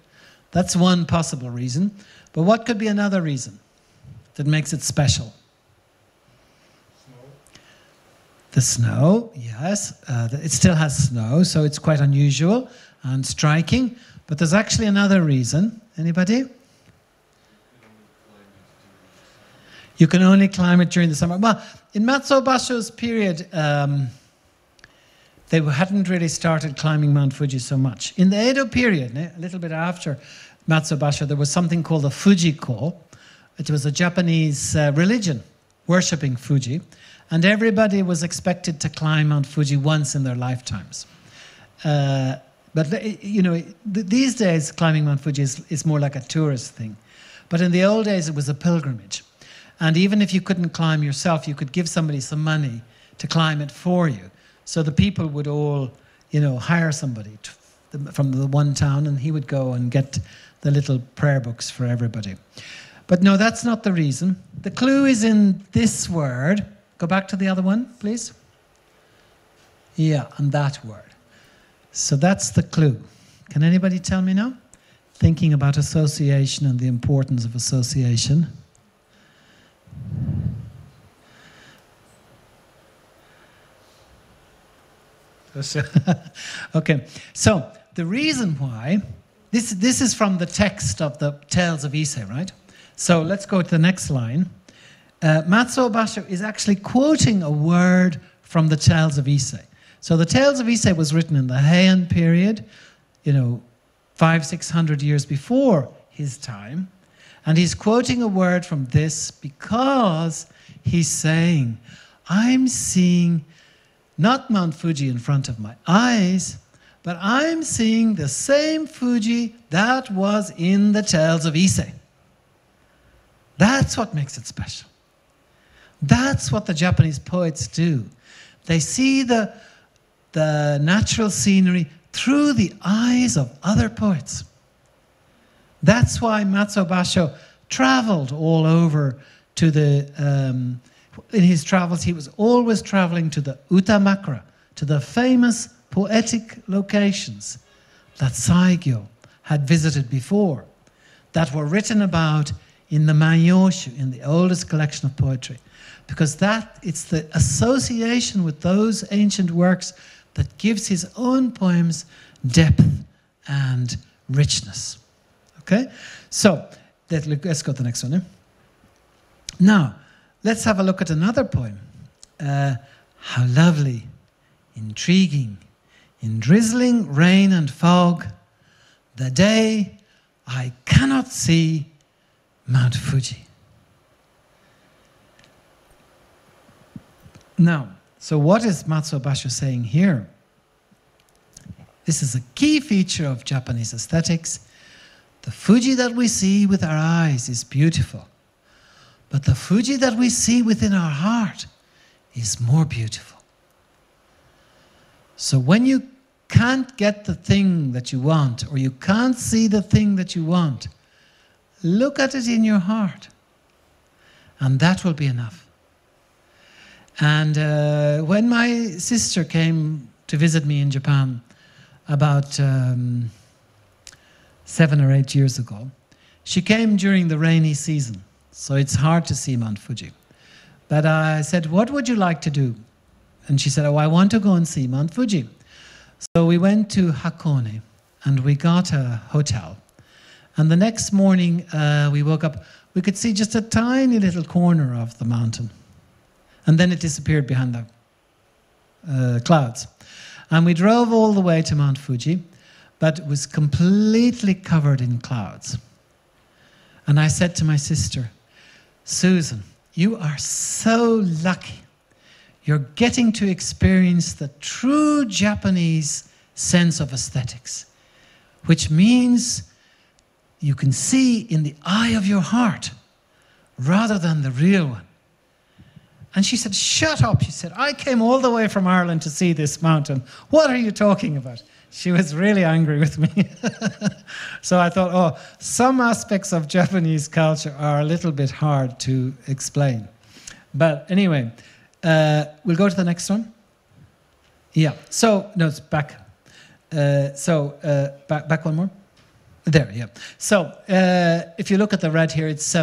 That's one possible reason. But what could be another reason that makes it special? The snow, yes. It still has snow, so it's quite unusual and striking. But there's actually another reason. Anybody? You can only climb it during the summer. Well, in Macuo Basho's period, they hadn't really started climbing Mount Fuji so much. In the Edo period, a little bit after Macuo Basho, there was something called the Fujiko. It was a Japanese religion, worshipping Fuji. And everybody was expected to climb Mount Fuji once in their lifetimes. But these days, climbing Mount Fuji is more like a tourist thing. But in the old days, it was a pilgrimage. And even if you couldn't climb yourself, you could give somebody some money to climb it for you. So the people would all, hire somebody from the one town, and he would go and get the little prayer books for everybody. But no, that's not the reason. The clue is in this word. Go back to the other one, please. Yeah, and that word. So that's the clue. Can anybody tell me now? Thinking about association and the importance of association. Okay, so the reason why, this is from the text of the Tales of Ise, right? So let's go to the next line. Macuo Basho is actually quoting a word from the Tales of Ise. So the Tales of Ise was written in the Heian period, 500-600 years before his time. And he's quoting a word from this because he's saying, I'm seeing not Mount Fuji in front of my eyes, but I'm seeing the same Fuji that was in the Tales of Ise. That's what makes it special. That's what the Japanese poets do. They see the natural scenery through the eyes of other poets. That's why Macuo Basho traveled all over to the... in his travels, he was always traveling to the Utamakura, to the famous poetic locations that Saigyo had visited before, that were written about in the Manyoshu, in the oldest collection of poetry. Because it's the association with those ancient works that gives his own poems depth and richness. Okay? So, let's go to the next one. Now, let's have a look at another poem. How lovely, intriguing, in drizzling rain and fog, the day I cannot see Mount Fuji. Now, so what is Macuo Basho saying here? This is a key feature of Japanese aesthetics. The Fuji that we see with our eyes is beautiful, but the Fuji that we see within our heart is more beautiful. So when you can't get the thing that you want, or you can't see the thing that you want, look at it in your heart, and that will be enough. And when my sister came to visit me in Japan about 7 or 8 years ago, she came during the rainy season, so it's hard to see Mount Fuji. But I said, what would you like to do? And she said, oh, I want to go and see Mount Fuji. So we went to Hakone, and we got a hotel. And the next morning, we woke up, we could see just a tiny little corner of the mountain. And then it disappeared behind the clouds. And we drove all the way to Mount Fuji, but it was completely covered in clouds. And I said to my sister, Susan, you are so lucky. You're getting to experience the true Japanese sense of aesthetics, which means you can see in the eye of your heart rather than the real one. And she said, shut up. She said, I came all the way from Ireland to see this mountain. What are you talking about? She was really angry with me. So I thought, oh, some aspects of Japanese culture are a little bit hard to explain. But anyway, we'll go to the next one. Yeah, so, no, it's back. Back one more. There, yeah. So, if you look at the red here, it's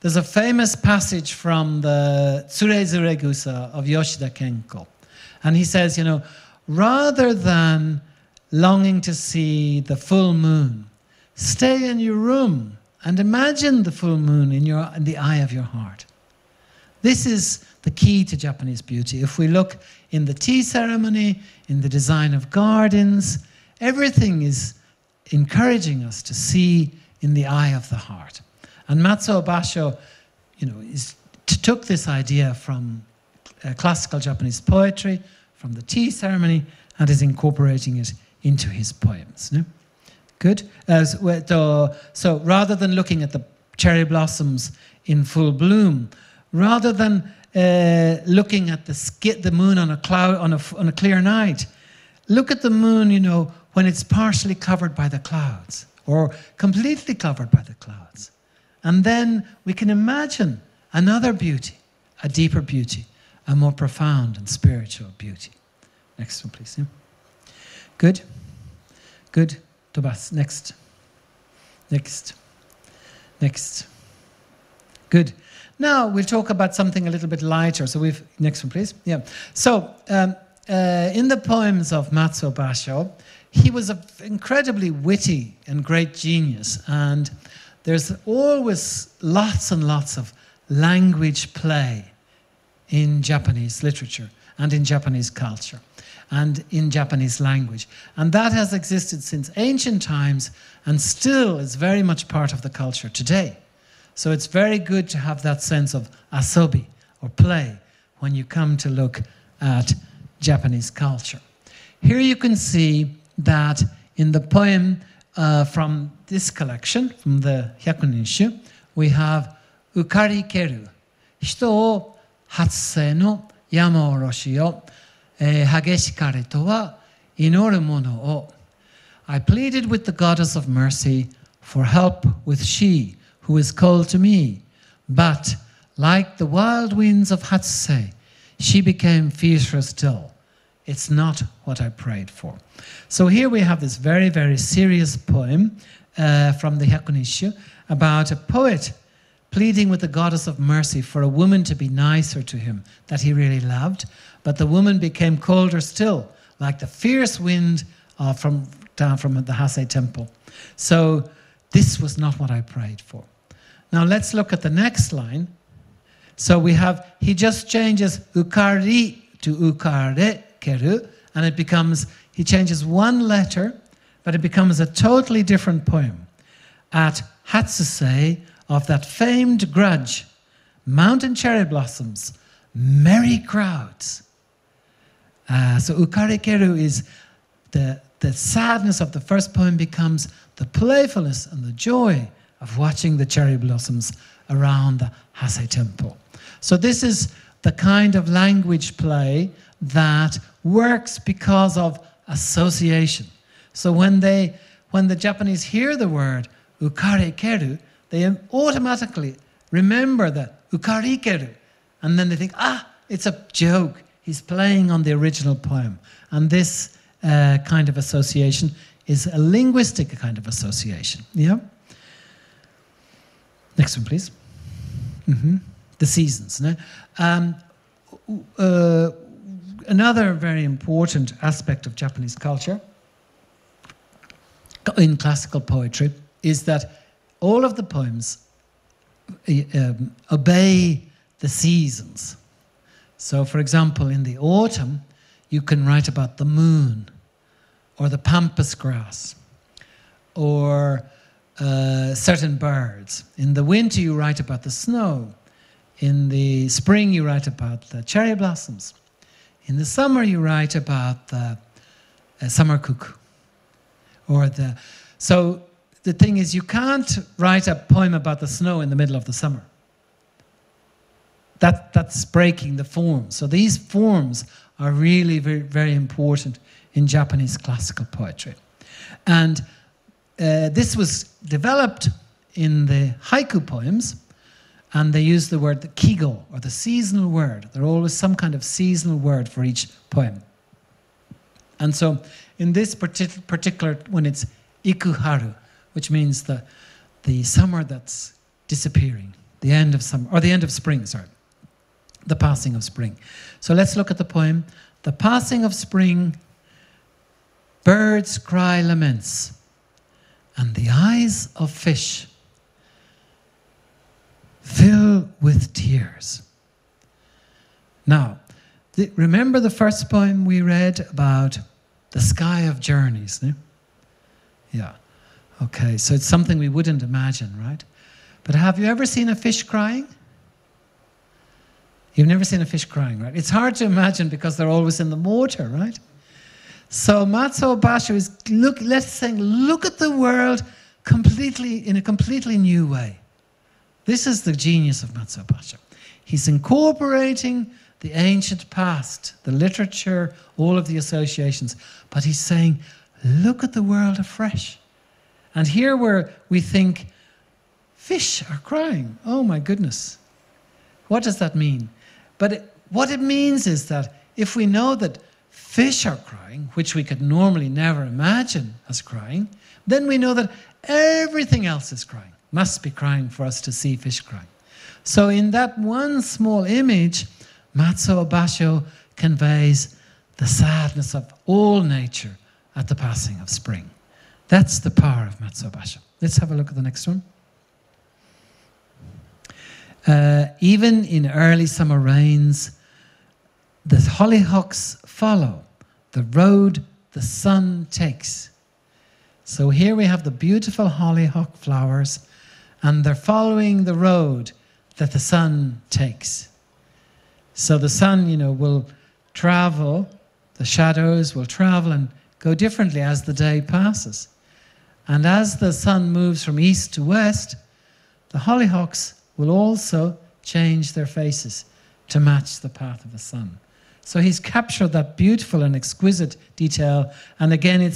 there's a famous passage from the Tsurezure Gusa of Yoshida Kenko. And he says, you know, rather than longing to see the full moon, stay in your room and imagine the full moon in the eye of your heart. This is the key to Japanese beauty. If we look in the tea ceremony, in the design of gardens, everything is encouraging us to see in the eye of the heart. And Macuo Basho, you know, took this idea from classical Japanese poetry, from the tea ceremony, and is incorporating it into his poems. No? Good. So rather than looking at the cherry blossoms in full bloom, rather than looking at the moon on a cloud on a clear night, look at the moon, you know, when it's partially covered by the clouds or completely covered by the clouds. And then we can imagine another beauty, a deeper beauty, a more profound and spiritual beauty. Next one, please. Yeah. Good. Good. Tobas. Next. Next. Next. Good. Now we'll talk about something a little bit lighter. So next one, please. Yeah. So in the poems of Macuo Basho, he was an incredibly witty and great genius, and there's always lots and lots of language play in Japanese literature and in Japanese culture and in Japanese language. And that has existed since ancient times and still is very much part of the culture today. So it's very good to have that sense of asobi, or play, when you come to look at Japanese culture. Here you can see that in the poem from this collection, from the Hyakunin-shu, we have Ukari Keru, Hito o hatsei no yama oroshi o hageshikare to wa inoru mono o. I pleaded with the goddess of mercy for help with she who is called to me, but like the wild winds of Hatsei, she became fiercer still. It's not what I prayed for. So here we have this very, very serious poem from the Hyakunin-shu about a poet pleading with the goddess of mercy for a woman to be nicer to him that he really loved, but the woman became colder still, like the fierce wind down from the Hasei temple. So this was not what I prayed for. Now let's look at the next line. So we have, he just changes ukari to ukare keru, and it becomes, he changes one letter, but it becomes a totally different poem. At Hatsusei of that famed grudge, mountain cherry blossoms, merry crowds. So ukare keru is the sadness of the first poem becomes the playfulness and the joy of watching the cherry blossoms around the Hasei temple. So this is the kind of language play that works because of association. So when the Japanese hear the word ukarikeru, they automatically remember the ukarikeru. And then they think, it's a joke. He's playing on the original poem. And this kind of association is a linguistic kind of association. Yeah? Next one, please. The seasons. No? Another very important aspect of Japanese culture in classical poetry is that all of the poems obey the seasons. So, for example, in the autumn, you can write about the moon, or the pampas grass, or certain birds. In the winter, you write about the snow. In the spring, you write about the cherry blossoms. In the summer, you write about the summer cuckoo. So the thing is, you can't write a poem about the snow in the middle of the summer. That's breaking the form. So these forms are really very, very important in Japanese classical poetry. And this was developed in the haiku poems, and they use the word the kigo, or the seasonal word. There are always some kind of seasonal word for each poem. And so in this particular one, it's ikuharu, which means the summer that's disappearing, the end of summer, or the end of spring, sorry, the passing of spring. So let's look at the poem. The passing of spring, birds cry laments, and the eyes of fish fill with tears. Now, remember the first poem we read about the sky of journeys, no? Yeah. Okay, so it's something we wouldn't imagine, right? But have you ever seen a fish crying? You've never seen a fish crying, right? It's hard to imagine because they're always in the water, right? So Macuo Basho is look at the world in a completely new way. This is the genius of Macuo Basho. He's incorporating the ancient past, the literature, all of the associations, but he's saying, look at the world afresh. And here where we think, fish are crying. Oh my goodness. What does that mean? But what it means is that if we know that fish are crying, which we could normally never imagine as crying, then we know that everything else is crying, must be crying for us to see fish crying. So in that one small image, Macuo Basho conveys the sadness of all nature at the passing of spring. That's the power of Macuo Basho. Let's have a look at the next one. Even in early summer rains, the hollyhocks follow the road the sun takes. So here we have the beautiful hollyhock flowers, and they're following the road that the sun takes. So the sun, will travel, the shadows will travel and go differently as the day passes. And as the sun moves from east to west, the hollyhocks will also change their faces to match the path of the sun. So he's captured that beautiful and exquisite detail. And again,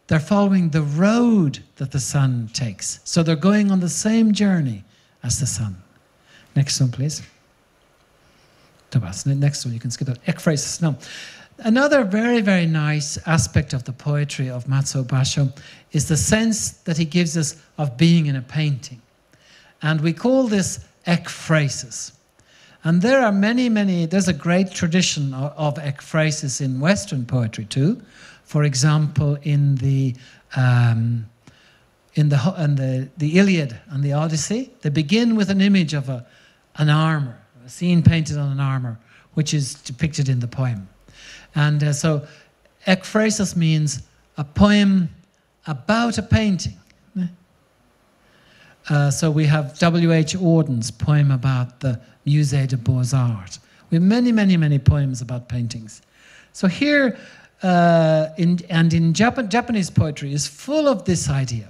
they're following the road that the sun takes. So they're going on the same journey as the sun. Next one, please. Next one, you can skip that. Ekphrasis. No. Another very, very nice aspect of the poetry of Macuo Basho is the sense that he gives us of being in a painting. And we call this ekphrasis. And there are there's a great tradition of ekphrasis in Western poetry too. For example, in the Iliad and the Odyssey, they begin with an image of an armor, a scene painted on an armor, which is depicted in the poem. And so ekphrasis means a poem about a painting. So we have W.H. Auden's poem about the Musée des Beaux-Arts. We have many, many, many poems about paintings. So here, in Japanese poetry is full of this idea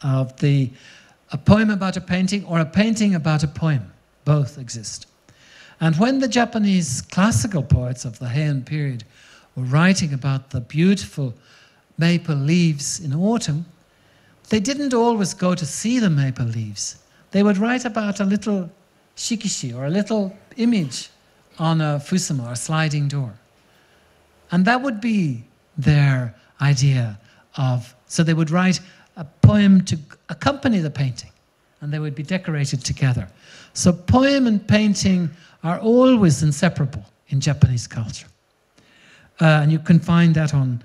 of a poem about a painting or a painting about a poem. Both exist. And when the Japanese classical poets of the Heian period were writing about the beautiful maple leaves in autumn, they didn't always go to see the maple leaves. They would write about a little shikishi, or a little image on a fusuma, or a sliding door. And that would be their idea of, so they would write a poem to accompany the painting, and they would be decorated together. So poem and painting are always inseparable in Japanese culture. And you can find that on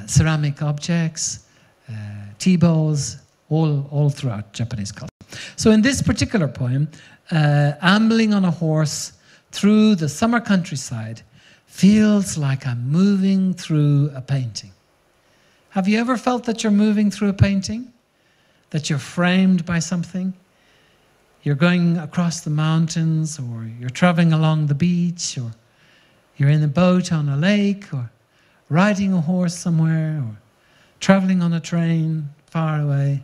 ceramic objects, tea bowls, all throughout Japanese culture. So in this particular poem, ambling on a horse through the summer countryside feels like I'm moving through a painting. Have you ever felt that you're moving through a painting? That you're framed by something? You're going across the mountains, or you're traveling along the beach, or you're in a boat on a lake, or riding a horse somewhere, or traveling on a train far away,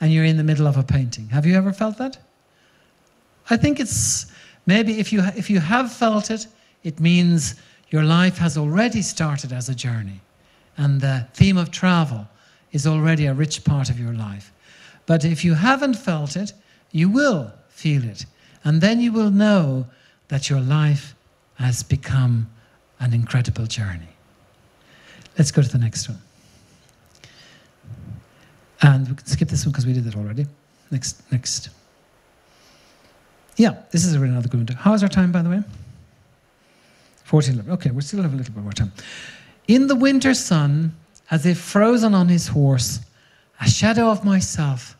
and you're in the middle of a painting. Have you ever felt that? I think it's maybe if you have felt it, it means your life has already started as a journey, and the theme of travel is already a rich part of your life. But if you haven't felt it, you will feel it, and then you will know that your life has become an incredible journey. Let's go to the next one. And we can skip this one because we did it already. Next. Yeah, this is another good one. How's our time, by the way? 14:11. Okay, we still have a little bit more time. In the winter sun, as if frozen on his horse, a shadow of myself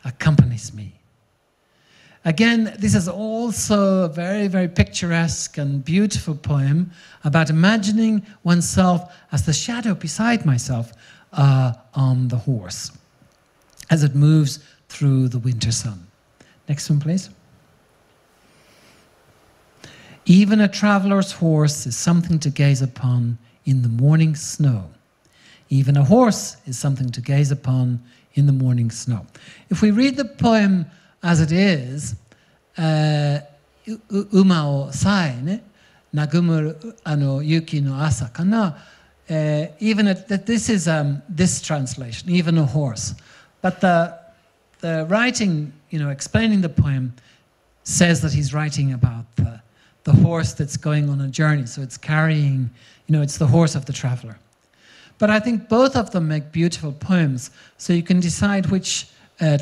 accompanies me. Again, this is also a very, very picturesque and beautiful poem about imagining oneself as the shadow beside myself on the horse as it moves through the winter sun. Next one, please. Even a traveler's horse is something to gaze upon in the morning snow. Even a horse is something to gaze upon in the morning snow. If we read the poem as it is, uma o sae ne nagumuru ano yuki no asa kana, even that this is this translation, even a horse. But the writing, explaining the poem, says that he's writing about the horse that's going on a journey. So it's carrying, it's the horse of the traveler. But I think both of them make beautiful poems, so you can decide which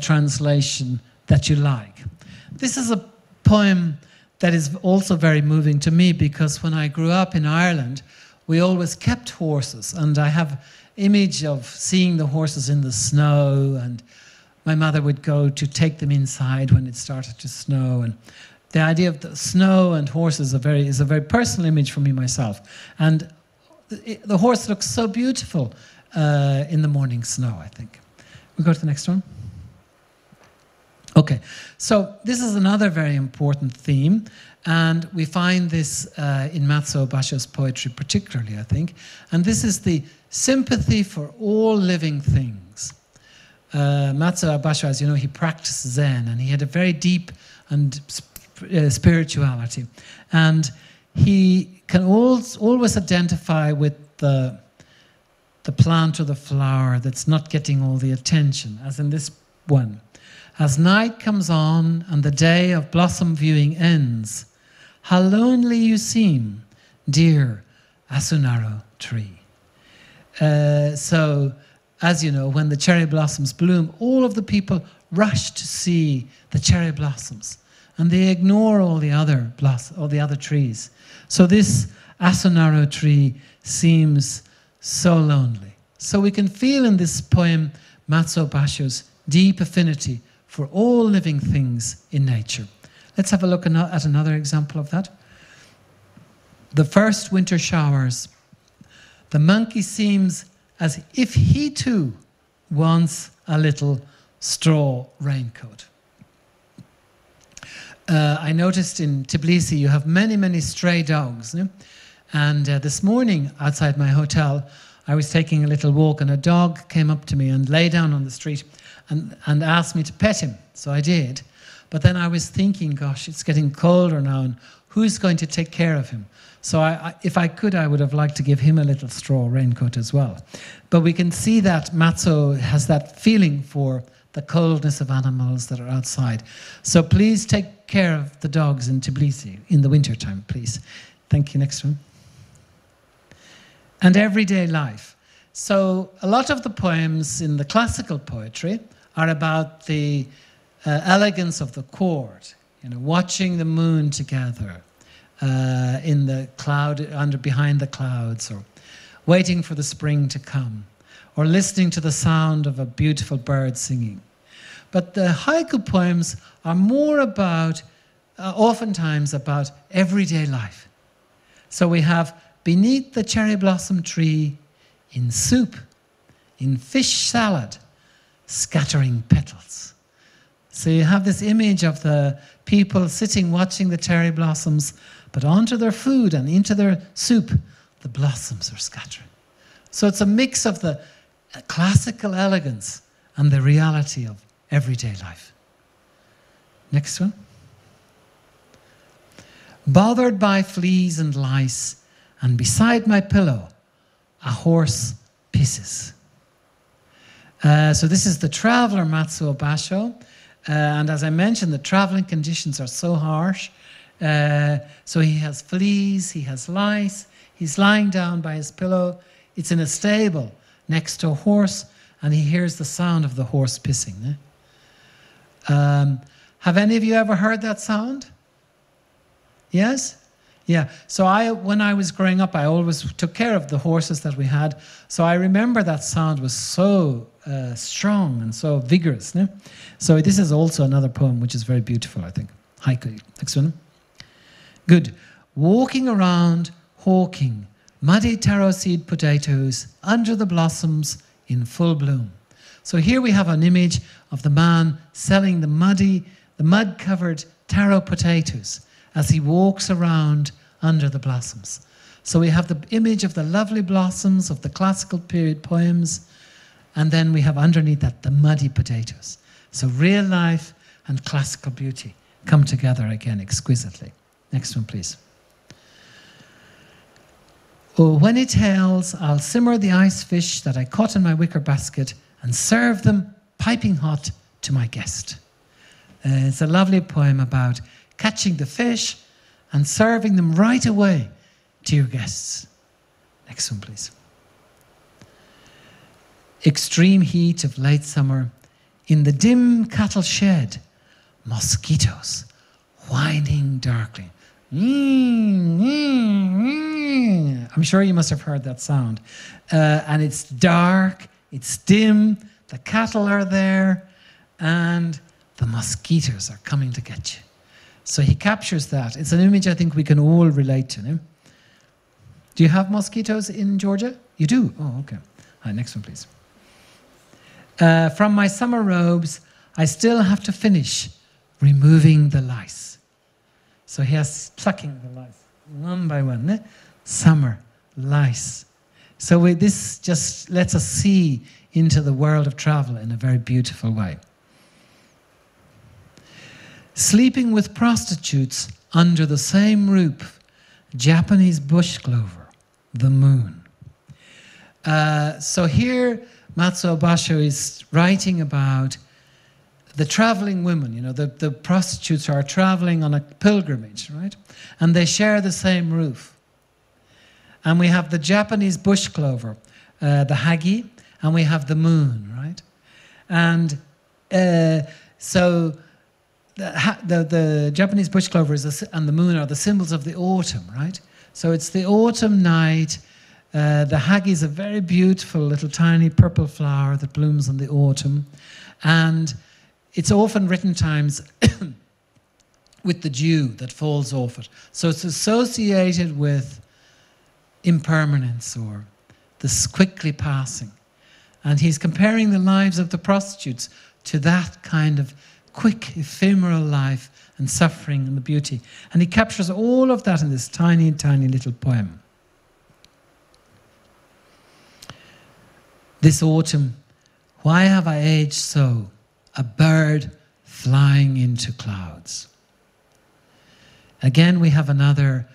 translation that you like. This is a poem that is also very moving to me, because when I grew up in Ireland, we always kept horses, and I have image of seeing the horses in the snow, and my mother would go to take them inside when it started to snow. And the idea of the snow and horses is a very personal image for me myself. And the horse looks so beautiful in the morning snow, I think. We go to the next one. Okay, so this is another very important theme, and we find this in Macuo Bashos' poetry particularly, I think. And this is the sympathy for all living things. Macuo Basho, as you know, he practiced Zen, and he had a very deep and spirituality. And he can always identify with the plant or the flower that's not getting all the attention, as in this one. As night comes on and the day of blossom viewing ends, how lonely you seem, dear Asunaro tree. So, as you know, when the cherry blossoms bloom, all of the people rush to see the cherry blossoms, and they ignore all the other trees. So this Asunaro tree seems so lonely. So we can feel in this poem Macuo Basho's deep affinity for all living things in nature. Let's have a look at another example of that. The first winter showers. The monkey seems as if he too wants a little straw raincoat. I noticed in Tbilisi you have many, many stray dogs. And this morning outside my hotel, I was taking a little walk and a dog came up to me and lay down on the street and asked me to pet him. So I did. But then I was thinking, gosh, it's getting colder now, and who's going to take care of him? So if I could, I would have liked to give him a little straw raincoat as well. But we can see that Macuo has that feeling for the coldness of animals that are outside. So please take care of the dogs in Tbilisi in the wintertime, please. Thank you. Next one. And everyday life. So a lot of the poems in the classical poetry are about the elegance of the court, you know, watching the moon together in the cloud, behind the clouds, or waiting for the spring to come, or listening to the sound of a beautiful bird singing. But the haiku poems are more about, oftentimes about everyday life. So we have beneath the cherry blossom tree, in soup, in fish salad, scattering petals. So you have this image of the people sitting watching the cherry blossoms, but onto their food and into their soup, the blossoms are scattering. So it's a mix of the classical elegance and the reality of everyday life. Next one. Bothered by fleas and lice, and beside my pillow, a horse pisses. So this is the traveler Macuo Basho. And as I mentioned, the traveling conditions are so harsh. So he has fleas, he has lice, he's lying down by his pillow. It's in a stable next to a horse, and he hears the sound of the horse pissing. Have any of you ever heard that sound? Yes? Yeah. So when I was growing up, I always took care of the horses that we had. So I remember that sound was so strong and so vigorous. No? So this is also another poem which is very beautiful, I think. Haiku. Next one. Good. Walking around, hawking, muddy taro seed potatoes under the blossoms in full bloom. So here we have an image of the man selling the mud-covered taro potatoes as he walks around under the blossoms. So we have the image of the lovely blossoms of the classical period poems, and then we have underneath that the muddy potatoes. So real life and classical beauty come together again exquisitely. Next one, please. Oh, when it hails, I'll simmer the ice fish that I caught in my wicker basket and serve them piping hot to my guest. It's a lovely poem about catching the fish and serving them right away to your guests. Next one, please. Extreme heat of late summer, in the dim cattle shed, mosquitoes whining darkly. I'm sure you must have heard that sound. And it's dark, it's dim, the cattle are there, and the mosquitoes are coming to get you. So he captures that. It's an image I think we can all relate to. No? Do you have mosquitoes in Georgia? You do? Oh, okay. All right, next one, please. From my summer robes, I still have to finish removing the lice. So he has plucking the lice, one by one. Ne? Summer, lice. So this just lets us see into the world of travel in a very beautiful way. Sleeping with prostitutes under the same roof, Japanese bush clover, the moon. So here, Macuo Basho is writing about the traveling women. You know, the prostitutes are traveling on a pilgrimage, right? And they share the same roof. And we have the Japanese bush clover, the hagi, and we have the moon, right? And so the Japanese bush clover and the moon are the symbols of the autumn, right? So it's the autumn night. The hagi is a very beautiful little tiny purple flower that blooms in the autumn. And it's often written times with the dew that falls off it. So it's associated with impermanence or this quickly passing. And he's comparing the lives of the prostitutes to that kind of quick, ephemeral life and suffering and the beauty. And he captures all of that in this tiny, tiny little poem. This autumn, why have I aged so? A bird flying into clouds. Again, we have another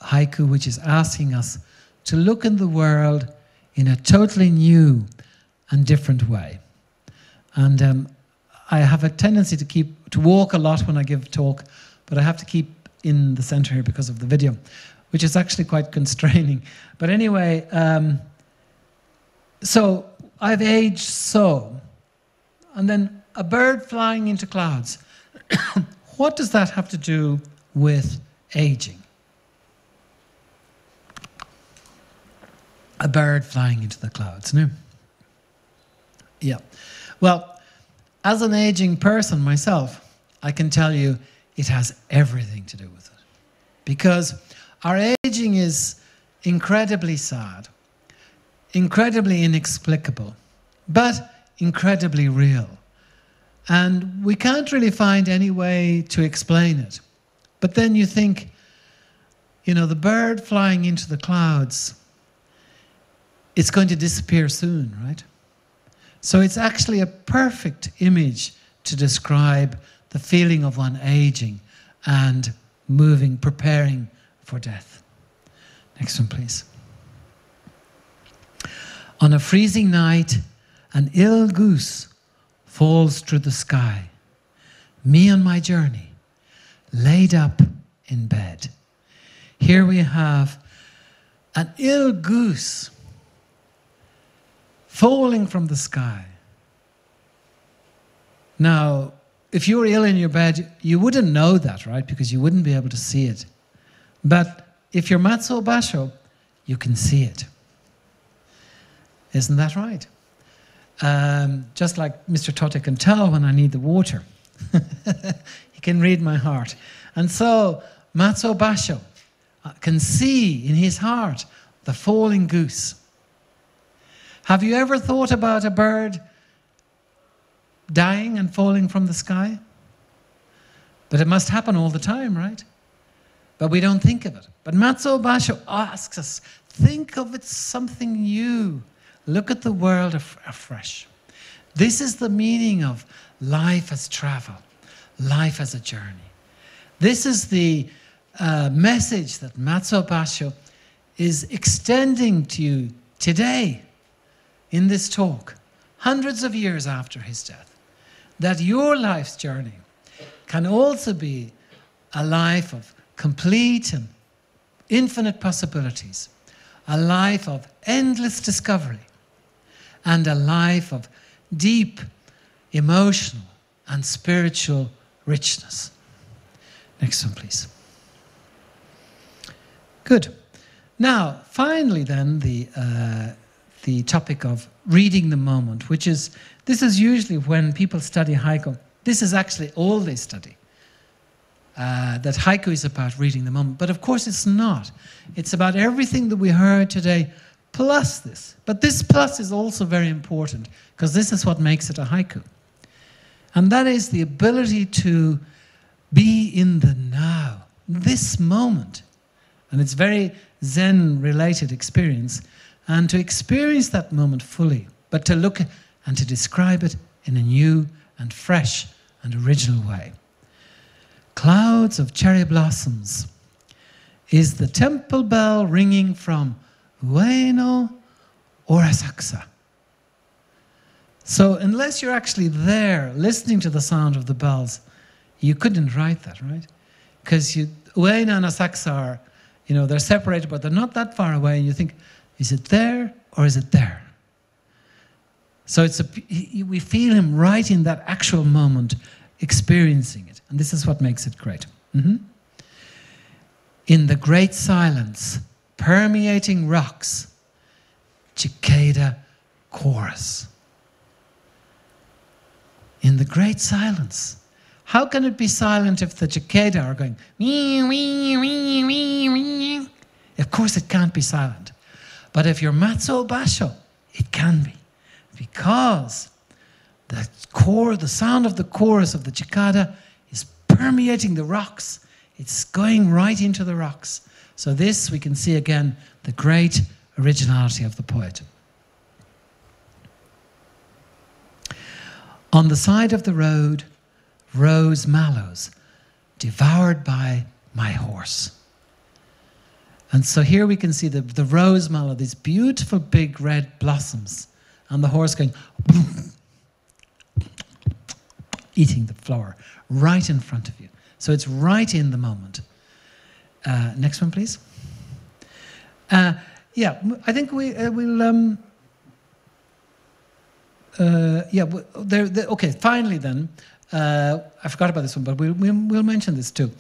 haiku which is asking us to look in the world in a totally new and different way. And I have a tendency to walk a lot when I give talk, but I have to keep in the center here because of the video, which is actually quite constraining. But anyway, so I've aged so, and then a bird flying into clouds. What does that have to do with aging? A bird flying into the clouds, no? Yeah. Well, as an aging person myself, I can tell you it has everything to do with it. Because our aging is incredibly sad, incredibly inexplicable, but incredibly real. And we can't really find any way to explain it. But then you think, you know, the bird flying into the clouds, it's going to disappear soon, right? So it's actually a perfect image to describe the feeling of one aging and moving, preparing for death. Next one, please. On a freezing night, an ill goose falls through the sky. Me on my journey, laid up in bed. Here we have an ill goose falling from the sky. Now, if you were ill in your bed, you wouldn't know that, right? Because you wouldn't be able to see it. But if you're Macuo Basho, you can see it. Isn't that right? Just like Mr. Tote can tell when I need the water. He can read my heart. And so Macuo Basho can see in his heart the falling goose. Have you ever thought about a bird dying and falling from the sky? But it must happen all the time, right? But we don't think of it. But Macuo Basho asks us, think of it something new. Look at the world afresh. This is the meaning of life as travel, life as a journey. This is the message that Macuo Basho is extending to you today in this talk, hundreds of years after his death, that your life's journey can also be a life of complete and infinite possibilities, a life of endless discovery, and a life of deep emotional and spiritual richness. Next one, please. Good. Now, finally then, the topic of reading the moment, which is, this is usually when people study haiku, this is actually all they study. That haiku is about reading the moment. But of course it's not. It's about everything that we heard today, plus this. But this plus is also very important, because this is what makes it a haiku. And that is the ability to be in the now, this moment. And it's very Zen-related experience. And to experience that moment fully, but to look and to describe it in a new and fresh and original way. Clouds of cherry blossoms is the temple bell ringing from Ueno or Asakusa. So unless you're actually there listening to the sound of the bells, you couldn't write that, right? Because Ueno and Asakusa are, you know, they're separated, but they're not that far away, and you think, is it there or is it there? So we feel him right in that actual moment, experiencing it. And this is what makes it great. In the great silence, permeating rocks, cicada chorus. In the great silence. How can it be silent if the cicada are going, wee, wee, wee, wee, wee? Of course it can't be silent. But if you're Macuo Basho, it can be. Because the sound of the chorus of the cicada is permeating the rocks. It's going right into the rocks. So this, we can see again, the great originality of the poet. On the side of the road, rose mallows, devoured by my horse. And so here we can see the rose mallow, these beautiful big red blossoms, and the horse going, eating the flower right in front of you. So it's right in the moment. Next one, please. Yeah, I think we'll... okay, finally then, I forgot about this one, but we'll mention this too.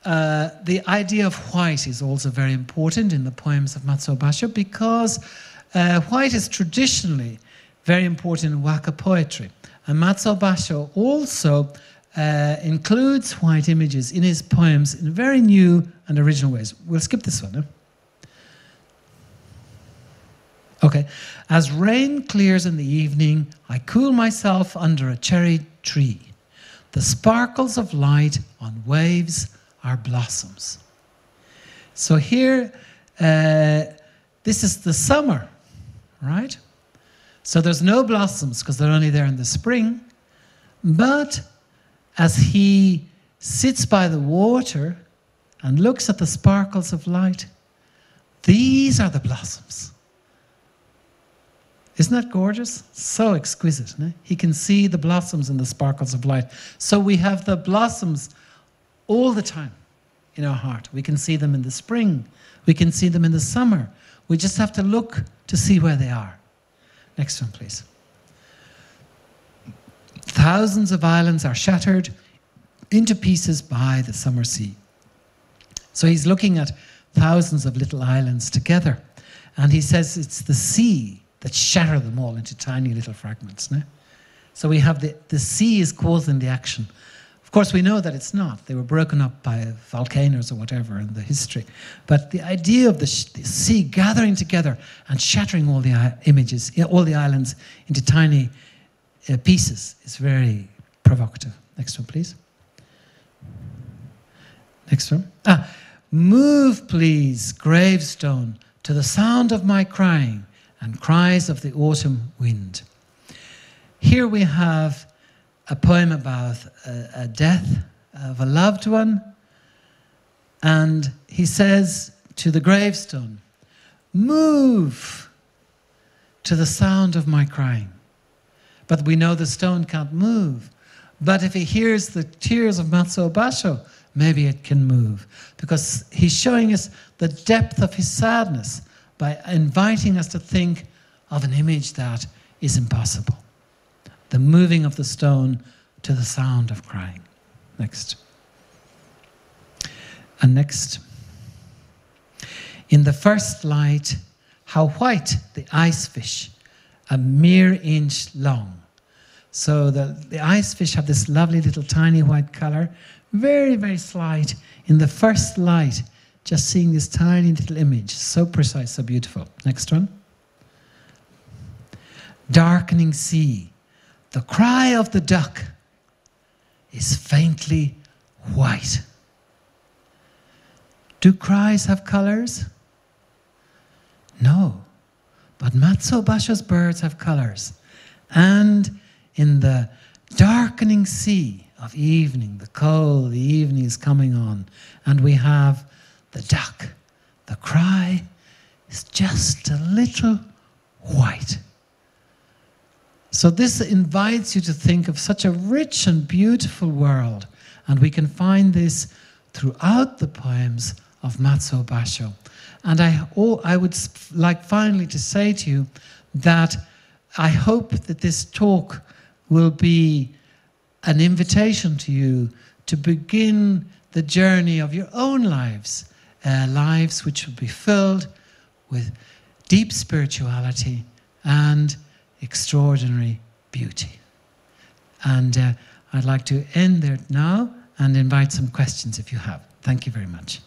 The idea of white is also very important in the poems of Macuo Basho, because white is traditionally very important in waka poetry. And Macuo Basho also includes white images in his poems in very new and original ways. We'll skip this one. Okay. As rain clears in the evening, I cool myself under a cherry tree. The sparkles of light on waves are blossoms. So here, this is the summer, right? So there's no blossoms because they're only there in the spring. But as he sits by the water and looks at the sparkles of light, these are the blossoms. Isn't that gorgeous? So exquisite. No? He can see the blossoms and the sparkles of light. So we have the blossoms all the time in our heart. We can see them in the spring. We can see them in the summer. We just have to look to see where they are. Next one, please. Thousands of islands are shattered into pieces by the summer sea. So he's looking at thousands of little islands together. And he says it's the sea that shatter them all into tiny little fragments. No? So we have the sea is causing the action. Of course, we know that it's not. They were broken up by volcanoes or whatever in the history. But the idea of the sea gathering together and shattering all the images, all the islands into tiny pieces is very provocative. Next one, please. Next one. Move, please, gravestone, to the sound of my crying and cries of the autumn wind. Here we have a poem about a death of a loved one, and he says to the gravestone, move to the sound of my crying. But we know the stone can't move. But if he hears the tears of Macuo Basho, maybe it can move, because he's showing us the depth of his sadness by inviting us to think of an image that is impossible. The moving of the stone to the sound of crying. Next. And next. In the first light, how white the ice fish, a mere inch long. So the ice fish have this lovely little tiny white color, very, very slight. In the first light, just seeing this tiny little image, so precise, so beautiful. Next one. Darkening sea, the cry of the duck is faintly white. Do cries have colors? No, but Macuo Basho's birds have colors. And in the darkening sea of evening, the cold, the evening is coming on, and we have the duck. The cry is just a little white. So this invites you to think of such a rich and beautiful world, and we can find this throughout the poems of Macuo Basho. And I would like finally to say to you that I hope that this talk will be an invitation to you to begin the journey of your own lives, lives which will be filled with deep spirituality and extraordinary beauty. And I'd like to end there now and invite some questions if you have. Thank you very much.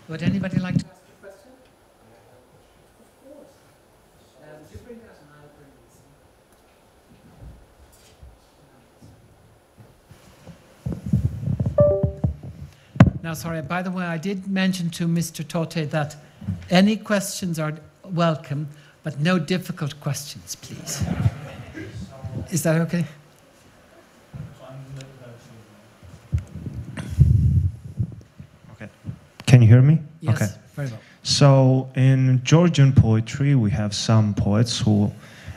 Would anybody like to ask a question? Of course. Would you bring that and I'll bring this. Now, sorry, by the way, I did mention to Mr. Tote that Any questions are welcome, but no difficult questions, please. Is that okay? Okay. Can you hear me? Yes, okay. very well. So in Georgian poetry, we have some poets who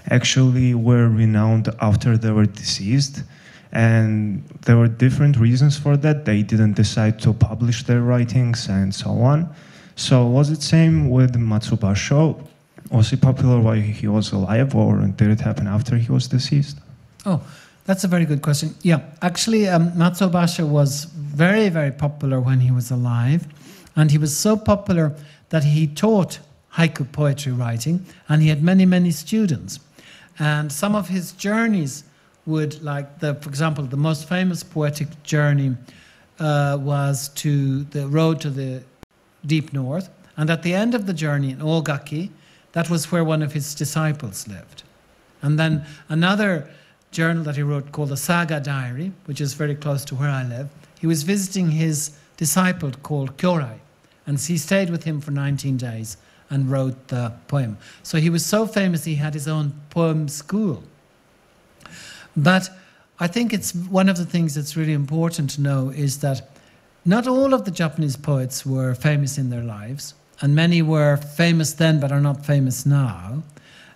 actually were renowned after they were deceased. And there were different reasons for that. They didn't decide to publish their writings and so on. So was it same with Macuo Basho? Was he popular while he was alive, or did it happen after he was deceased? Oh, that's a very good question. Yeah, actually, Macuo Basho was very, very popular when he was alive. And he was so popular that he taught haiku poetry writing, and he had many, many students. And some of his journeys would, like, for example, the most famous poetic journey was to the road to the deep north. And at the end of the journey in Ogaki, that was where one of his disciples lived. And then another journal that he wrote called the Saga Diary, which is very close to where I live, he was visiting his disciple called Kyorai. And he stayed with him for 19 days and wrote the poem. So he was so famous he had his own poem school. But I think it's one of the things that's really important to know is that not all of the Japanese poets were famous in their lives, and many were famous then but are not famous now.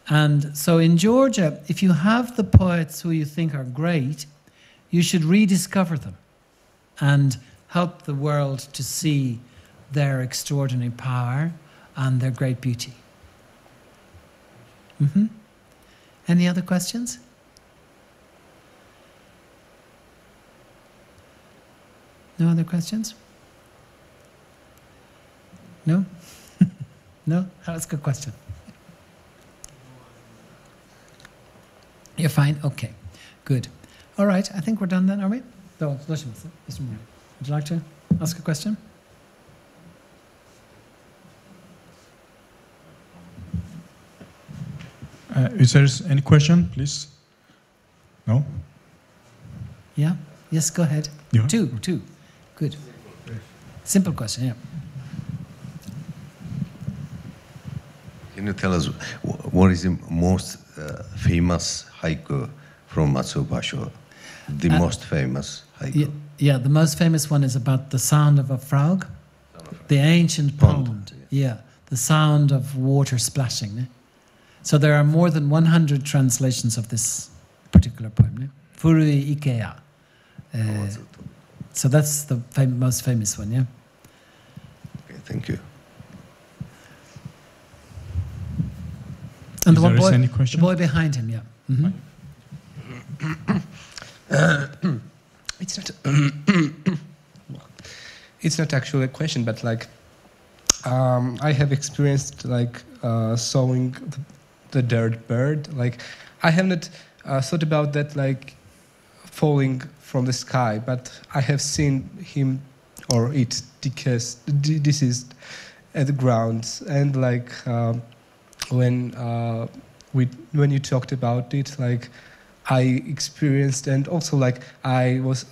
And so in Georgia, if you have the poets who you think are great, you should rediscover them and help the world to see their extraordinary power and their great beauty. Any other questions? No other questions? No? No? That's a good question. You're fine? Okay. Good. All right. I think we're done then, are we? Would you like to ask a question? Is there any question, please? No? Yeah? Yes, go ahead. Yeah. Two. Good. Simple question, yeah. Can you tell us what is the most famous haiku from Macuo Basho? The most famous haiku? Yeah, the most famous one is about the sound of a frog, the ancient pond. Yeah, the sound of water splashing. Ne? So there are more than 100 translations of this particular poem. Ne? Furui Ikeya. So that's the most famous one, yeah? Okay, thank you. And Is there any question? The boy behind him, yeah. It's not. It's not actually a question, but like, I have experienced like sawing the dirt bird. Like, I have not thought about that like falling from the sky, but I have seen him or it deceased at the ground, and like when you talked about it, like I experienced, and also like I was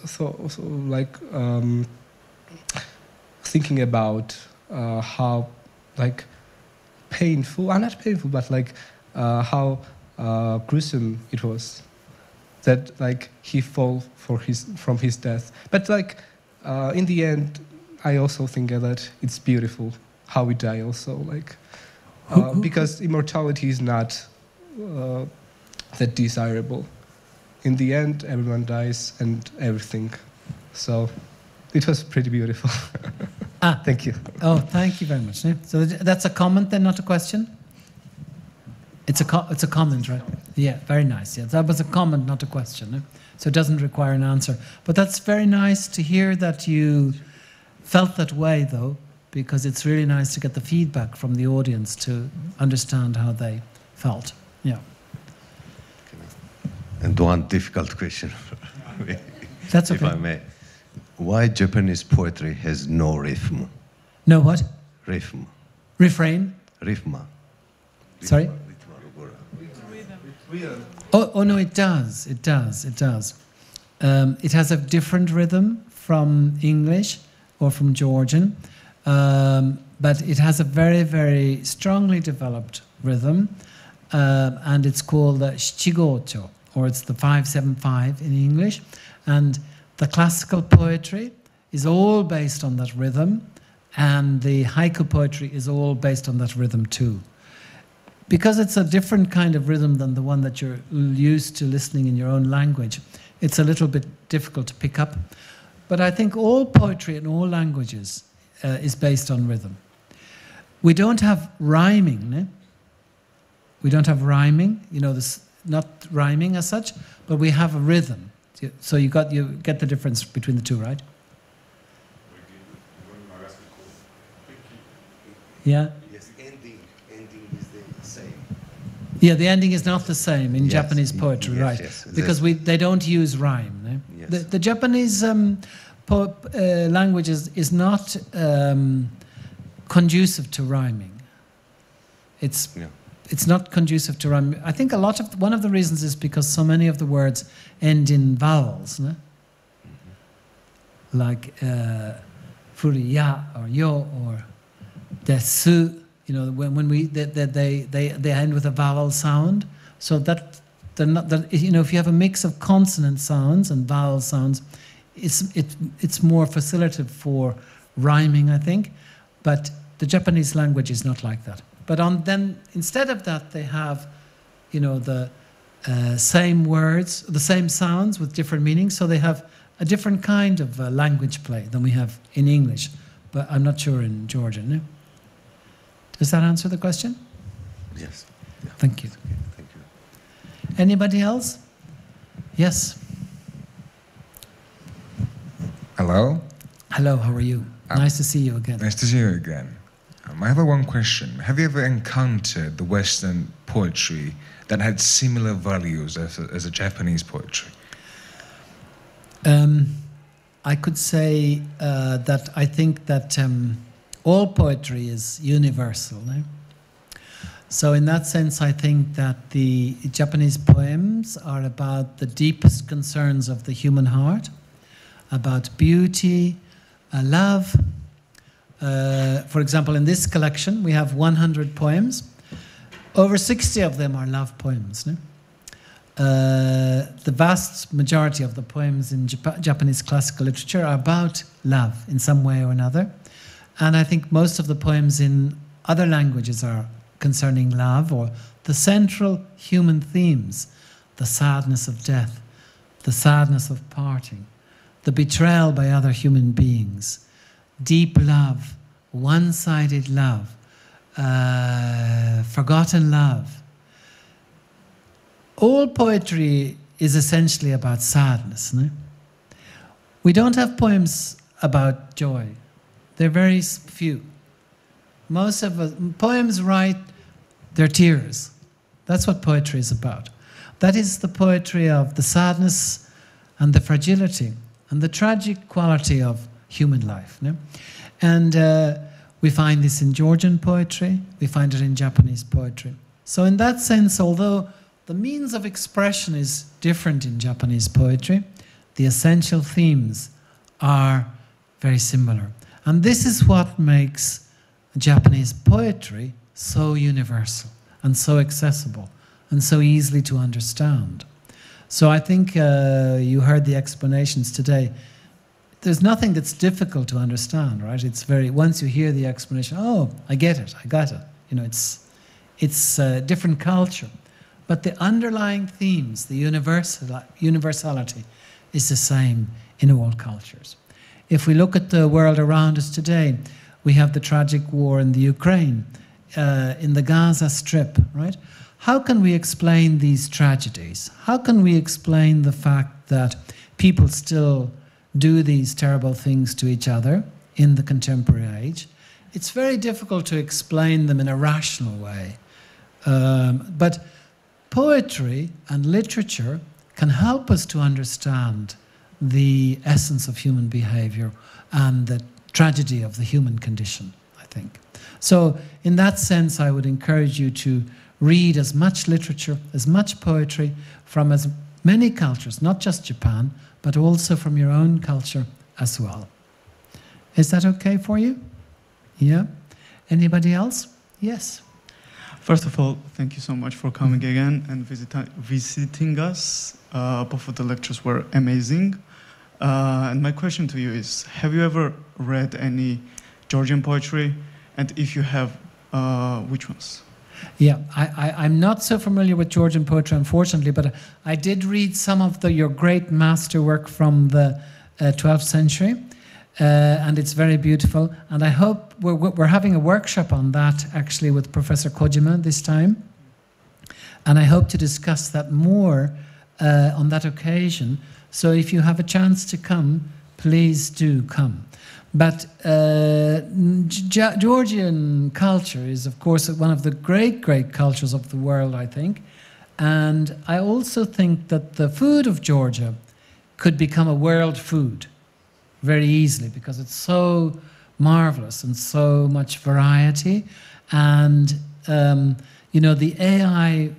thinking about how like painful, not painful, but like how gruesome it was that like he fell from his death. But like in the end, I also think that it's beautiful how we die also, like because immortality is not that desirable. In the end, everyone dies and everything. So it was pretty beautiful. Thank you. Oh, thank you very much. Yeah. So that's a comment then, not a question? It's a comment, right? Yeah, very nice. Yeah, that was a comment, not a question. Eh? So it doesn't require an answer. But that's very nice to hear that you felt that way, though, because it's really nice to get the feedback from the audience to understand how they felt. Yeah. And one difficult question. That's okay. If I may. Why Japanese poetry has no rhythm? No what? Rhythm. Refrain? Rhythm. Sorry? Oh no, it does. It does. It does. It has a different rhythm from English or from Georgian, but it has a very, very strongly developed rhythm, and it's called the shichigocho, or it's the 5-7-5 in English. And the classical poetry is all based on that rhythm, and the haiku poetry is all based on that rhythm too. Because it's a different kind of rhythm than the one that you're used to listening in your own language, it's a little bit difficult to pick up. But I think all poetry in all languages is based on rhythm. We don't have rhyming, ne? We don't have rhyming, you know, this, not rhyming as such, but we have a rhythm. So you get the difference between the two, right? Yeah? Yes, ending is the same. Yeah, the ending is not the same in Japanese poetry, yes, right? yes. Because they don't use rhyme. No? Yes. The Japanese language is not conducive to rhyming. It's not conducive to rhyming. I think one of the reasons is because so many of the words end in vowels, no? Like furiya or yo or desu. You know, when they end with a vowel sound, so that they're not. You know, if you have a mix of consonant sounds and vowel sounds, it's more facilitative for rhyming, I think. But the Japanese language is not like that. But then instead of that, they have, you know, the same words, the same sounds with different meanings. So they have a different kind of language play than we have in English. But I'm not sure in Georgian. No? Does that answer the question? Yes. Yeah. Thank you. Okay. Thank you. Anybody else? Yes. Hello. Hello, how are you? Nice to see you again. Nice to see you again. I have one question. Have you ever encountered the Western poetry that had similar values as a Japanese poetry? I could say that I think that all poetry is universal. No? So in that sense, I think that the Japanese poems are about the deepest concerns of the human heart, about beauty, love. For example, in this collection, we have 100 poems. Over 60 of them are love poems. No? The vast majority of the poems in Japanese classical literature are about love in some way or another. And I think most of the poems in other languages are concerning love or the central human themes, the sadness of death, the sadness of parting, the betrayal by other human beings, deep love, one-sided love, forgotten love. All poetry is essentially about sadness. No? We don't have poems about joy. They're very few. Most of us, poems write their tears. That's what poetry is about. That is the poetry of the sadness and the fragility and the tragic quality of human life. No? And we find this in Georgian poetry, we find it in Japanese poetry. So in that sense, although the means of expression is different in Japanese poetry, the essential themes are very similar. And this is what makes Japanese poetry so universal and so accessible and so easily to understand. So I think you heard the explanations today. There's nothing that's difficult to understand, right? It's very, once you hear the explanation, oh, I get it, I got it. You know, it's a different culture. But the underlying themes, the universality is the same in all cultures. If we look at the world around us today, we have the tragic war in the Ukraine, in the Gaza Strip, right? How can we explain these tragedies? How can we explain the fact that people still do these terrible things to each other in the contemporary age? It's very difficult to explain them in a rational way. But poetry and literature can help us to understand the essence of human behavior and the tragedy of the human condition, I think. So in that sense, I would encourage you to read as much literature, as much poetry from as many cultures, not just Japan, but also from your own culture as well. Is that okay for you? Yeah? Anybody else? Yes. First of all, thank you so much for coming again and visiting us. Both of the lectures were amazing. And my question to you is, have you ever read any Georgian poetry? And if you have, which ones? Yeah, I'm not so familiar with Georgian poetry, unfortunately, but I did read some of your great masterwork from the 12th century. And it's very beautiful, and I hope we're having a workshop on that actually with Professor Kojima this time, and I hope to discuss that more on that occasion. So if you have a chance to come, please do come. But Georgian culture is, of course, one of the great cultures of the world, I think, and I also think that the food of Georgia could become a world food very easily, because it's so marvelous and so much variety. And you know, the AI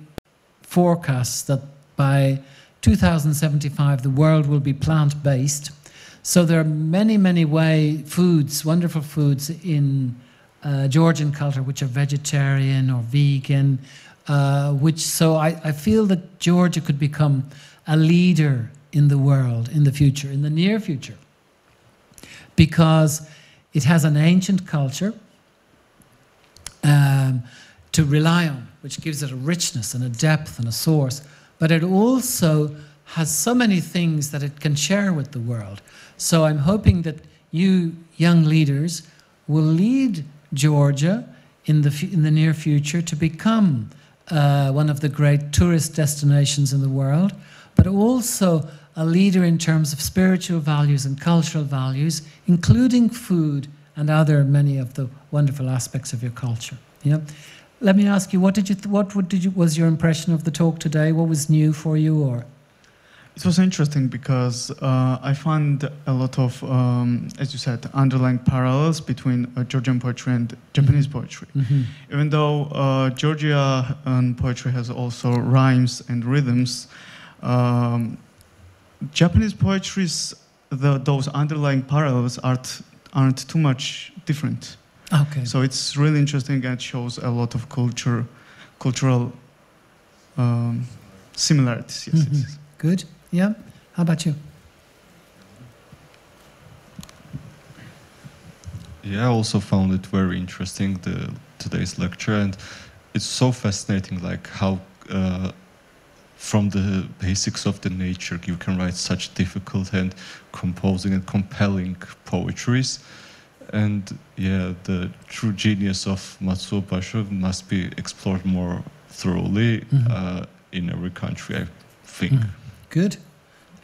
forecasts that by 2075 the world will be plant-based. So there are many foods, wonderful foods in Georgian culture which are vegetarian or vegan, so I feel that Georgia could become a leader in the world in the future, in the near future, because it has an ancient culture to rely on, which gives it a richness and a depth and a source, but it also has so many things that it can share with the world. So I'm hoping that you young leaders will lead Georgia in the near future to become one of the great tourist destinations in the world, but also a leader in terms of spiritual values and cultural values, including food and many of the wonderful aspects of your culture. Yeah. Let me ask you, what was your impression of the talk today? What was new for you, or? It was interesting because I found a lot of, as you said, underlying parallels between Georgian poetry and Japanese poetry. Mm-hmm. Even though Georgian poetry has also rhymes and rhythms, Japanese poetry's those underlying parallels aren't too much different. Okay. So it's really interesting and shows a lot of cultural similarities. Yes, Mm-hmm. yes. Good. Yeah. How about you? Yeah, I also found it very interesting, today's lecture, and it's so fascinating, like how from the basics of the nature you can write such difficult and composing and compelling poetries. And yeah, the true genius of Macuo Basho must be explored more thoroughly in every country, I think. Mm. Good.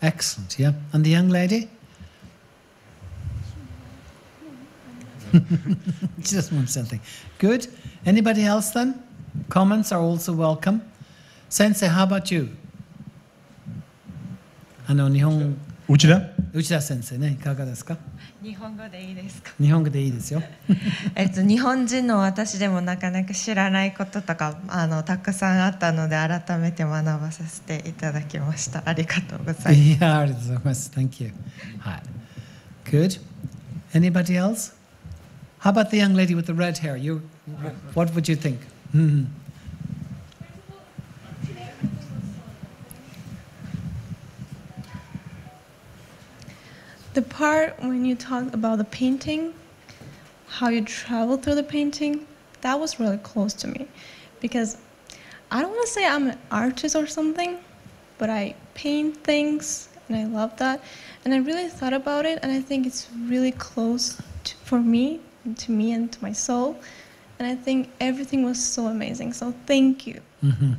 Excellent, yeah. And the young lady? She doesn't want something. Good. Anybody else then? Comments are also welcome. Sensei, how about you? Uchida? Uchida sensei, ne, いかがですか? 日本語でいいですか? 日本語でいいですよ。日本人の私でもなかなか知らないこととかたくさんあったので、改めて学ばさせていただきました。ありがとうございます。いや、ありがとうございます。Thank you. はい。Good. Anybody else? How about the young lady with the red hair? What would you think? The part when you talk about the painting, how you travel through the painting, that was really close to me. Because I don't want to say I'm an artist or something, but I paint things and I love that. And I really thought about it, and I think it's really close for me and to my soul. And I think everything was so amazing. So thank you. Mm-hmm.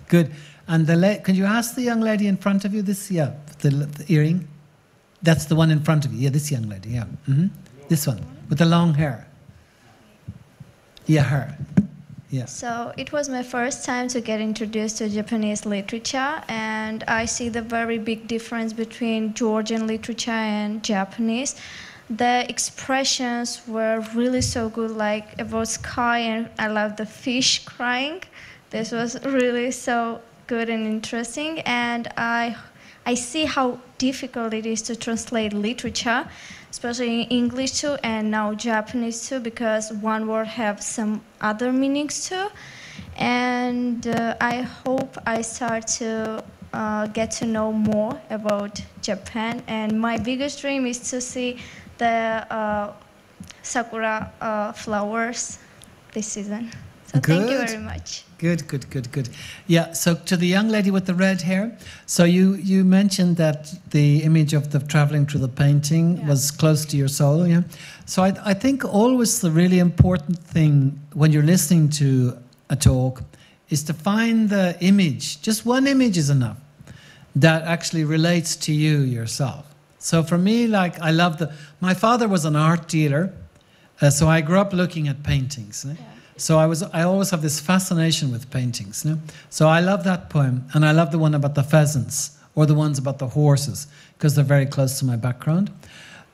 Good. And could you ask the young lady in front of you this? Yeah, the earring. That's the one in front of you. Yeah, this young lady. Yeah. Mm-hmm. This one with the long hair. Yeah, her. Yeah. So it was my first time to get introduced to Japanese literature, and I see the very big difference between Georgian literature and Japanese. The expressions were really so good, like about sky, and I love the fish crying. This was really so good and interesting, and I I see how difficult it is to translate literature, especially in English too, and now Japanese too, because one word have some other meanings too. And I hope I start to get to know more about Japan. And my biggest dream is to see the sakura flowers this season. So thank you very much. Good. Yeah, so to the young lady with the red hair, so you mentioned that the image of the traveling through the painting was close to your soul, yeah? So I think always the really important thing when you're listening to a talk is to find the image, just one image is enough, that actually relates to you yourself. So for me, like, I love my father was an art dealer, so I grew up looking at paintings. Yeah. So I always have this fascination with paintings. No? So I love that poem, and I love the one about the pheasants, or the ones about the horses, because they're very close to my background.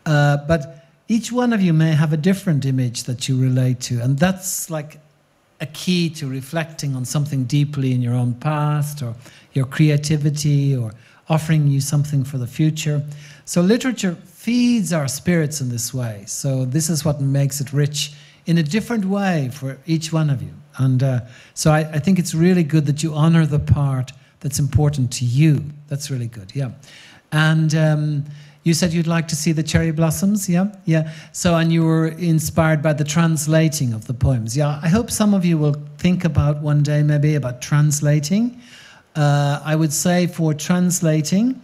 But each one of you may have a different image that you relate to, and that's like a key to reflecting on something deeply in your own past, or your creativity, or offering you something for the future. So literature feeds our spirits in this way. So this is what makes it rich in a different way for each one of you. And so I think it's really good that you honor the part that's important to you. That's really good, yeah. And you said you'd like to see the cherry blossoms, yeah? Yeah. So, and you were inspired by the translating of the poems. Yeah, I hope some of you will think about one day maybe about translating. I would say for translating,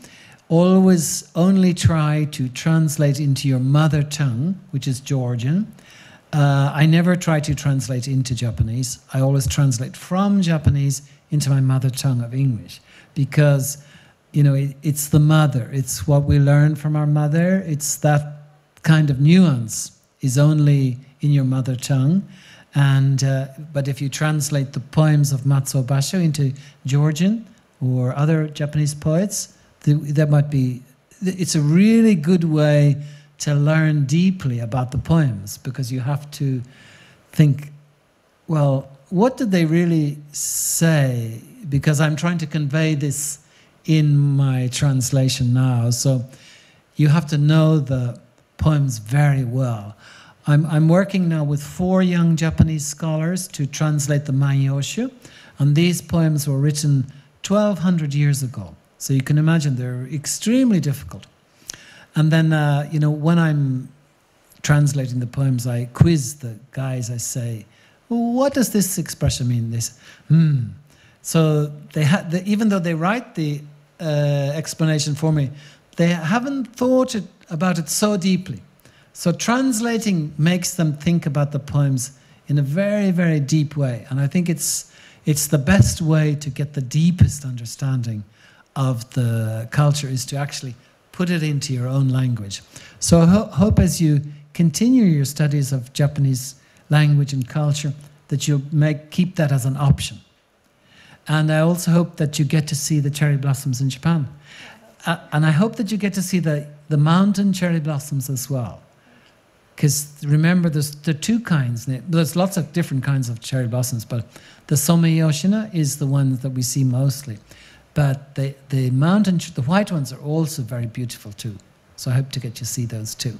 always only try to translate into your mother tongue, which is Georgian. I never try to translate into Japanese. I always translate from Japanese into my mother tongue of English, because, you know, it's the mother. It's what we learn from our mother. It's that kind of nuance is only in your mother tongue. And but if you translate the poems of Macuo Basho into Georgian or other Japanese poets, that might be. It's a really good way to learn deeply about the poems, because you have to think, well, what did they really say? Because I'm trying to convey this in my translation now. So you have to know the poems very well. I'm working now with 4 young Japanese scholars to translate the Manyoshu, and these poems were written 1,200 years ago. So you can imagine they're extremely difficult. And then, you know, when I'm translating the poems, I quiz the guys. I say, well, what does this expression mean? This, So they even though they write the explanation for me, they haven't thought about it so deeply. So translating makes them think about the poems in a very, very deep way. And I think it's the best way to get the deepest understanding of the culture, is to actually put it into your own language. So I hope as you continue your studies of Japanese language and culture that you'll keep that as an option. And I also hope that you get to see the cherry blossoms in Japan. And I hope that you get to see the mountain cherry blossoms as well. Because remember, there are 2 kinds. There's lots of different kinds of cherry blossoms, but the Someyoshina is the one that we see mostly. But the white ones are also very beautiful too. So I hope to get you to see those too.